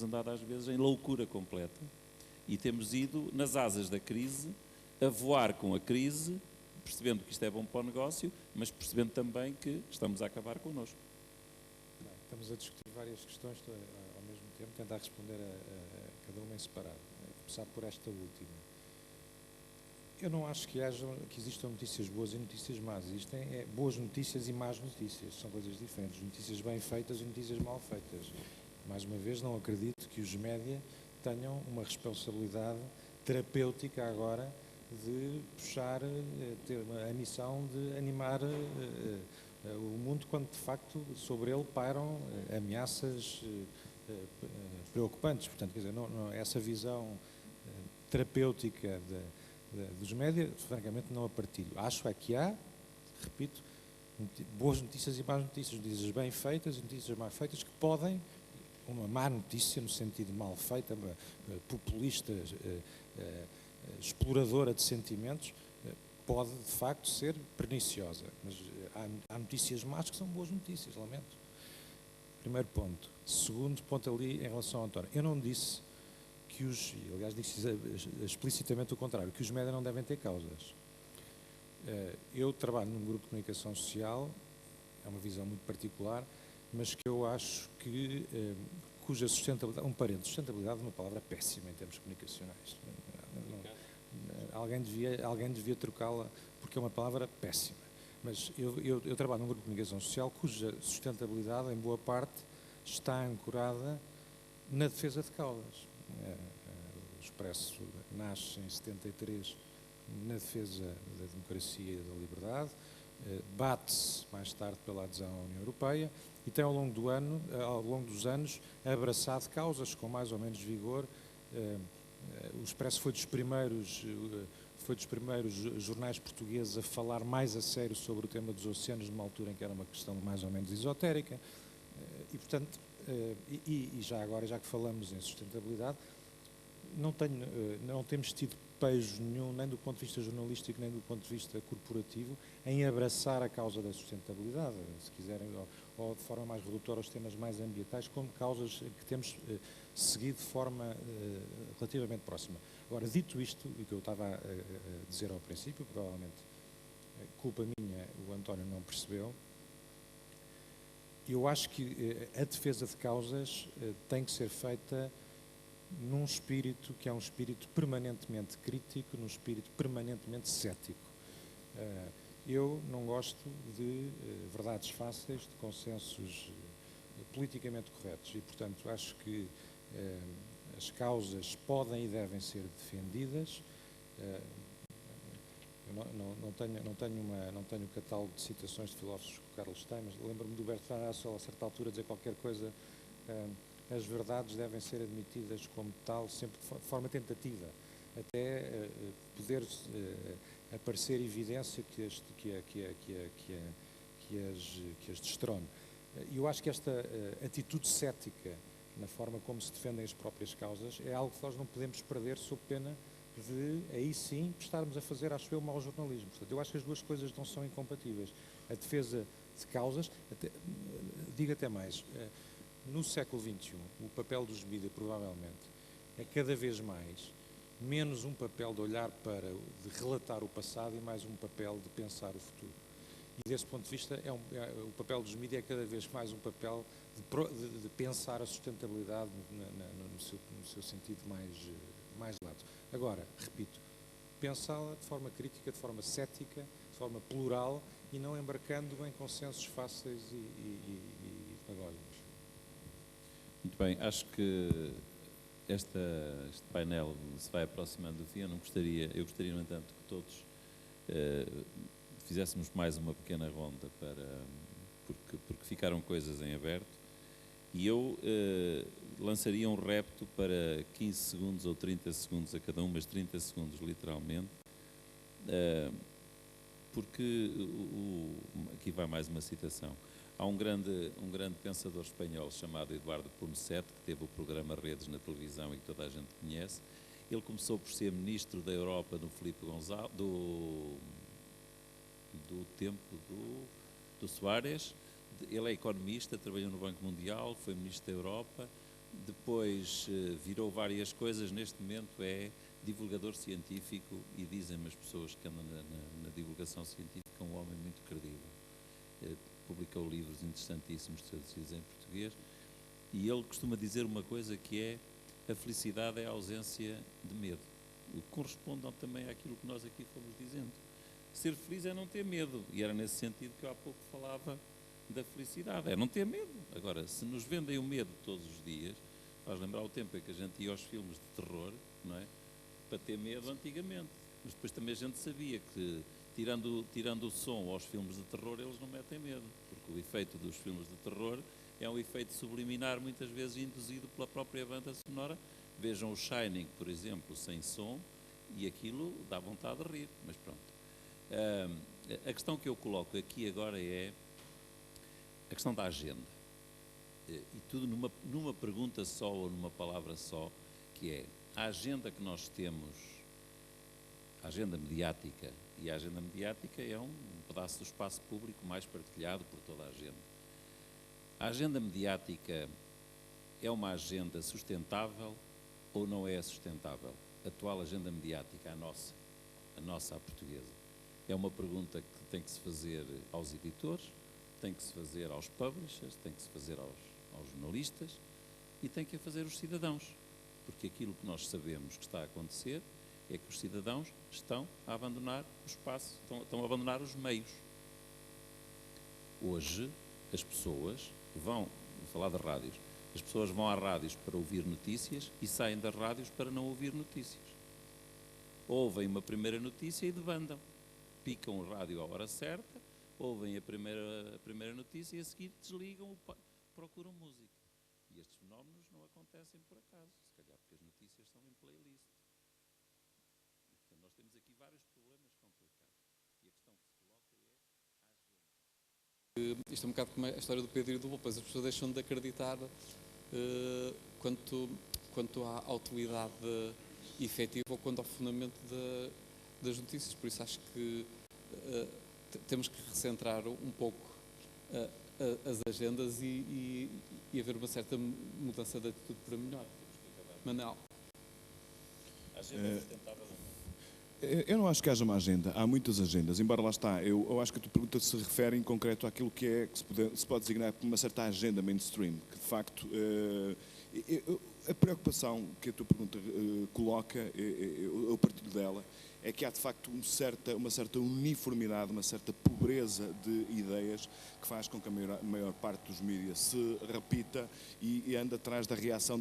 andado às vezes em loucura completa e temos ido nas asas da crise, a voar com a crise, percebendo que isto é bom para o negócio, mas percebendo também que estamos a acabar connosco. Bem, estamos a discutir várias questões ao mesmo tempo, tentar responder a cada uma em separado. Vou começar por esta última. Eu não acho que existam notícias boas e notícias más. Existem boas notícias e más notícias. São coisas diferentes. Notícias bem feitas e notícias mal feitas. Mais uma vez, não acredito que os média tenham uma responsabilidade terapêutica agora de puxar, ter a missão de animar o mundo, quando de facto sobre ele pairam ameaças preocupantes. Portanto, quer dizer, essa visão terapêutica dos média, francamente, não a partilho. Acho que há, repito, boas notícias e más notícias, notícias bem feitas e notícias mal feitas, que podem, uma má notícia no sentido mal feita, populista, exploradora de sentimentos, pode de facto ser perniciosa, mas há notícias más que são boas notícias, lamento. Primeiro ponto. Segundo ponto ali em relação ao António. Eu não disse aliás disse explicitamente o contrário, que os média não devem ter causas. Eu trabalho num grupo de comunicação social, é uma visão muito particular, mas que eu acho que, cuja sustentabilidade, sustentabilidade é uma palavra péssima em termos comunicacionais. Alguém devia trocá-la, porque é uma palavra péssima. Mas eu trabalho num grupo de comunicação social cuja sustentabilidade, em boa parte, está ancorada na defesa de causas. O Expresso nasce em 73 na defesa da democracia e da liberdade, bate-se mais tarde pela adesão à União Europeia e tem ao longo dos anos abraçado causas com mais ou menos vigor. O Expresso foi dos primeiros jornais portugueses a falar mais a sério sobre o tema dos oceanos, numa altura em que era uma questão mais ou menos esotérica. E, portanto, já agora, já que falamos em sustentabilidade, não temos tido pejo nenhum, nem do ponto de vista jornalístico, nem do ponto de vista corporativo, em abraçar a causa da sustentabilidade, se quiserem, ou de forma mais redutora aos temas mais ambientais, como causas que temos seguido de forma relativamente próxima. Agora, dito isto, o que eu estava a dizer ao princípio, provavelmente culpa minha, o António não percebeu, eu acho que a defesa de causas tem que ser feita num espírito que é um espírito permanentemente crítico, num espírito permanentemente cético. Eu não gosto de verdades fáceis, de consensos politicamente corretos e, portanto, acho que as causas podem e devem ser defendidas. Não tenho o catálogo de citações de filósofos que o Carlos tem, mas lembro-me do Bertrand Russell, a certa altura, dizer qualquer coisa. As verdades devem ser admitidas como tal, sempre de forma tentativa, até poder aparecer evidência que que as destrone. E eu acho que esta atitude cética na forma como se defendem as próprias causas é algo que nós não podemos perder sob pena de, aí sim, estarmos a fazer, acho eu, mau jornalismo. Portanto, eu acho que as duas coisas não são incompatíveis. A defesa de causas, digo até mais, no século XXI, o papel dos mídias, provavelmente, é cada vez mais menos um papel de olhar para, de relatar o passado e mais um papel de pensar o futuro. E desse ponto de vista, o papel dos mídias é cada vez mais um papel de pensar a sustentabilidade no seu sentido mais lato. Agora, repito, pensá-la de forma crítica, de forma cética, de forma plural e não embarcando em consensos fáceis e demagógicos. Muito bem, acho que este painel se vai aproximando do fim. Eu gostaria, no entanto, que todos fizéssemos mais uma pequena ronda, porque ficaram coisas em aberto, e eu lançaria um repto para 15 segundos ou 30 segundos a cada um, mas 30 segundos literalmente, porque aqui vai mais uma citação. Há um grande pensador espanhol chamado Eduardo Punset, que teve o programa Redes na televisão e que toda a gente conhece. Ele começou por ser ministro da Europa no Filipe Gonçalves, do tempo do Soares. Ele é economista, trabalhou no Banco Mundial, foi ministro da Europa, depois virou várias coisas. Neste momento é divulgador científico e dizem-me as pessoas que andam na divulgação científica um homem muito credível. Publicou livros interessantíssimos traduzidos em português, e ele costuma dizer uma coisa que é: a felicidade é a ausência de medo, o que corresponde também àquilo que nós aqui fomos dizendo. Ser feliz é não ter medo, e era nesse sentido que eu há pouco falava da felicidade, é não ter medo. Agora, se nos vendem o medo todos os dias, faz lembrar o tempo em que a gente ia aos filmes de terror, não é? Para ter medo antigamente, mas depois também a gente sabia que tirando o som aos filmes de terror, eles não metem medo, porque o efeito dos filmes de terror é um efeito subliminar, muitas vezes induzido pela própria banda sonora. Vejam o Shining, por exemplo, sem som, e aquilo dá vontade de rir, mas pronto. A questão que eu coloco aqui agora é a questão da agenda, e tudo numa pergunta só ou numa palavra só, que é a agenda que nós temos, a agenda mediática. E a agenda mediática é um pedaço do espaço público mais partilhado por toda a gente. A agenda mediática é uma agenda sustentável ou não é sustentável? A atual agenda mediática, a nossa, a portuguesa. É uma pergunta que tem que se fazer aos editores, tem que se fazer aos publishers, tem que se fazer aos jornalistas e tem que fazer os cidadãos. Porque aquilo que nós sabemos que está a acontecer é que os cidadãos estão a abandonar o espaço, estão a abandonar os meios. Hoje, as pessoas vou falar de rádios, as pessoas vão às rádios para ouvir notícias e saem das rádios para não ouvir notícias. Ouvem uma primeira notícia e debandam. Picam o rádio à hora certa, ouvem a primeira notícia e a seguir desligam, procuram música. E estes fenómenos não acontecem por acaso, se calhar porque as notícias são em playlist. Portanto, nós temos aqui vários problemas complicados. E a questão que se coloca é a agenda. Isto é um bocado como a história do Pedro e do Lopo, as pessoas deixam de acreditar quanto à utilidade efetiva ou quanto ao fundamento das notícias. Por isso acho que temos que recentrar um pouco as agendas e haver uma certa mudança de atitude para melhor. Manel. A agenda é sustentável. Eu não acho que haja uma agenda, há muitas agendas, embora lá está, eu acho que a tua pergunta se refere em concreto àquilo que se pode designar como uma certa agenda mainstream, que de facto a preocupação que a tua pergunta coloca, eu partilho dela, é que há de facto uma certa uniformidade, uma certa pobreza de ideias que faz com que a maior parte dos mídias se repita e anda atrás da reação,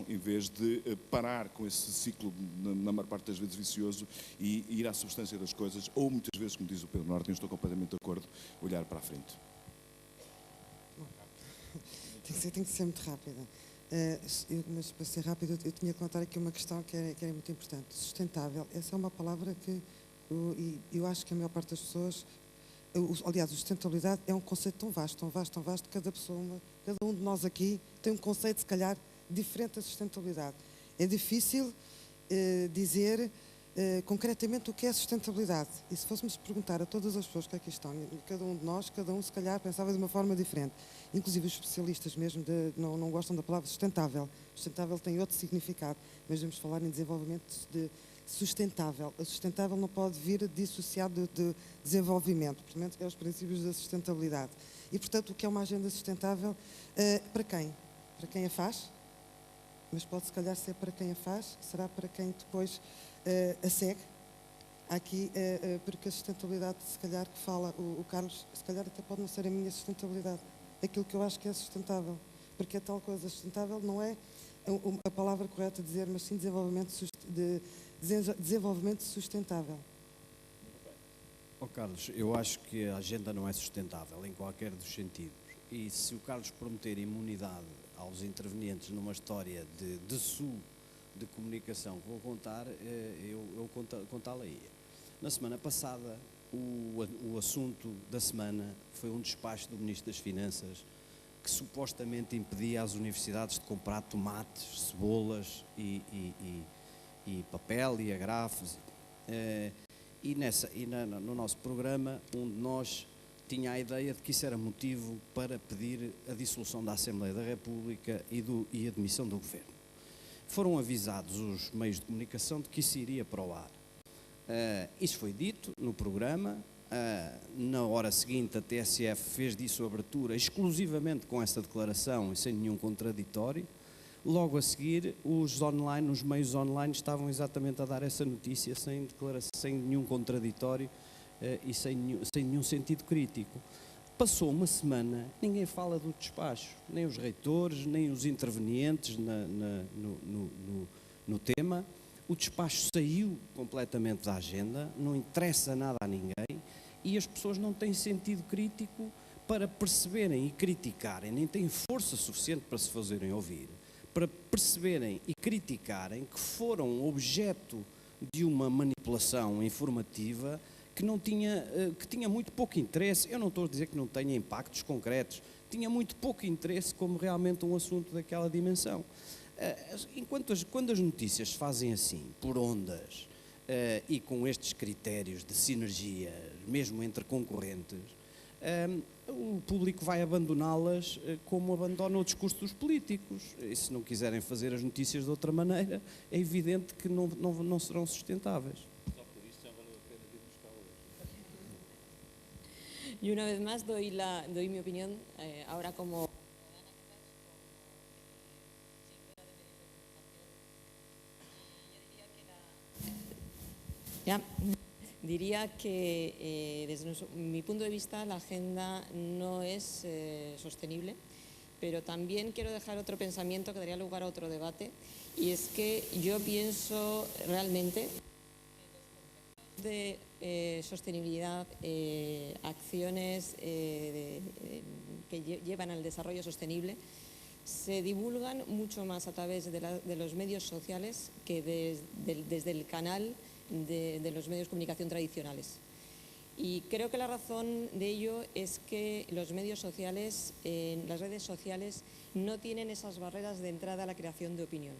em vez de parar com esse ciclo, na maior parte das vezes vicioso, e ir à substância das coisas, ou muitas vezes, como diz o Pedro Norte, eu estou completamente de acordo, olhar para a frente. Tem que ser muito rápida. Mas para ser rápido, eu tinha que contar aqui uma questão que era muito importante. Sustentável, essa é uma palavra que eu acho que a maior parte das pessoas aliás, a sustentabilidade é um conceito tão vasto, tão vasto, tão vasto, cada pessoa, cada um de nós aqui tem um conceito, se calhar, diferente da sustentabilidade. É difícil dizer concretamente o que é sustentabilidade. E se fôssemos perguntar a todas as pessoas que aqui estão, cada um de nós, cada um, se calhar, pensava de uma forma diferente. Inclusive os especialistas mesmo não gostam da palavra sustentável. Sustentável tem outro significado, mas vamos falar em desenvolvimento sustentável. A sustentável não pode vir dissociado de desenvolvimento, portanto, é os princípios da sustentabilidade. E, portanto, o que é uma agenda sustentável, para quem? Para quem a faz? Mas pode, se calhar, ser para quem a faz, será para quem depois a segue. Há aqui, porque a sustentabilidade, se calhar, que fala o Carlos, se calhar até pode não ser a minha sustentabilidade, aquilo que eu acho que é sustentável, porque é tal coisa, sustentável não é a palavra correta a dizer, mas sim desenvolvimento sustentável. Oh, Carlos, eu acho que a agenda não é sustentável em qualquer dos sentidos. E se o Carlos prometer imunidade aos intervenientes numa história de comunicação que vou contar, eu contá-la-ia. Na semana passada, o assunto da semana foi um despacho do Ministro das Finanças que supostamente impedia às universidades de comprar tomates, cebolas e papel e agrafos. No nosso programa, um de nós tinha a ideia de que isso era motivo para pedir a dissolução da Assembleia da República e a demissão do Governo. Foram avisados os meios de comunicação de que isso iria para o ar. Isso foi dito no programa. Na hora seguinte, a TSF fez disso abertura exclusivamente com essa declaração e sem nenhum contraditório. Logo a seguir, os meios online estavam exatamente a dar essa notícia sem declaração, sem nenhum contraditório e sem nenhum sentido crítico. Passou uma semana, ninguém fala do despacho, nem os reitores, nem os intervenientes no tema. O despacho saiu completamente da agenda, não interessa nada a ninguém e as pessoas não têm sentido crítico para perceberem e criticarem, nem têm força suficiente para se fazerem ouvir, para perceberem e criticarem que foram objeto de uma manipulação informativa que tinha muito pouco interesse. Eu não estou a dizer que não tenha impactos concretos, tinha muito pouco interesse como realmente um assunto daquela dimensão. Quando as notícias se fazem assim, por ondas, e com estes critérios de sinergia, mesmo entre concorrentes, o público vai abandoná-las como abandona o discurso dos políticos. E se não quiserem fazer as notícias de outra maneira, é evidente que não serão sustentáveis. Y una vez más doy mi opinión, ahora como... Diría que desde mi punto de vista la agenda no es sostenible, pero también quiero dejar otro pensamiento que daría lugar a otro debate, y es que yo pienso realmente de sostenibilidad, acciones que llevan al desarrollo sostenible, se divulgan mucho más a través de los medios sociales que desde el canal de los medios de comunicación tradicionales. Y creo que la razón de ello es que los medios sociales, las redes sociales, no tienen esas barreras de entrada a la creación de opinión.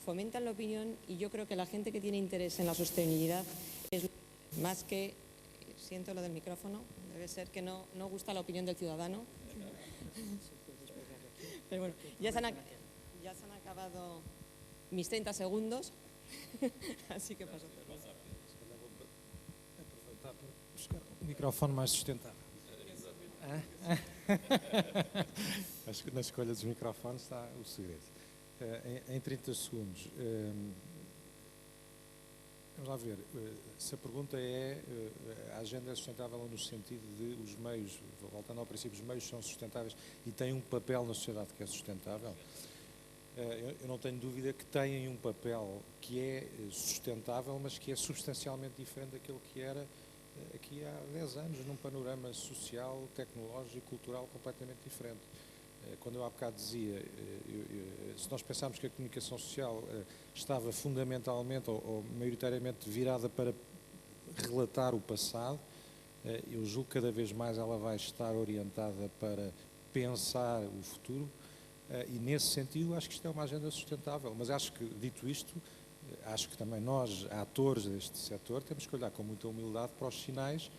Fomentan la opinión y yo creo que la gente que tiene interés en la sostenibilidad es más que, siento lo del micrófono, debe ser que no gusta la opinión del ciudadano. Pero bueno, ya se han acabado mis 30 segundos, así que paso. Aproveitar para buscar um microfone mais sustentável. Acho que na escolha dos microfones está o segredo. Em 30 segundos, vamos lá ver, se a pergunta é a agenda é sustentável no sentido de os meios, voltando ao princípio, os meios são sustentáveis e têm um papel na sociedade que é sustentável, eu não tenho dúvida que têm um papel que é sustentável, mas que é substancialmente diferente daquilo que era aqui há 10 anos, num panorama social, tecnológico, cultural completamente diferente. Quando eu há bocado dizia, se nós pensarmos que a comunicação social estava fundamentalmente ou maioritariamente virada para relatar o passado, eu julgo que cada vez mais ela vai estar orientada para pensar o futuro, e nesse sentido acho que isto é uma agenda sustentável. Mas acho que, dito isto, acho que também nós, atores deste setor, temos que olhar com muita humildade para os sinais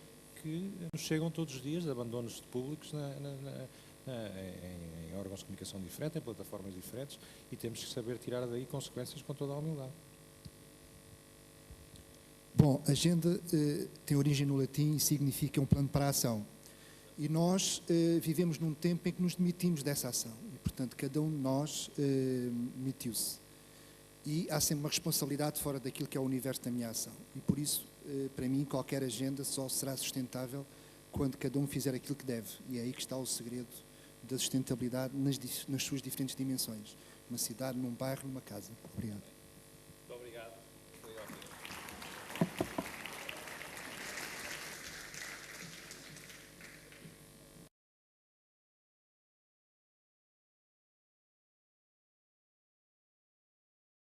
que nos chegam todos os dias de abandonos públicos em órgãos de comunicação diferentes, em plataformas diferentes, e temos que saber tirar daí consequências com toda a humildade. Bom, agenda tem origem no latim e significa um plano para a ação. E nós vivemos num tempo em que nos demitimos dessa ação. E, portanto, cada um de nós demitiu-se. E há sempre uma responsabilidade fora daquilo que é o universo da minha ação. E, por isso, para mim, qualquer agenda só será sustentável quando cada um fizer aquilo que deve. E é aí que está o segredo da sustentabilidade nas suas diferentes dimensões. Numa cidade, num bairro, numa casa. Obrigado.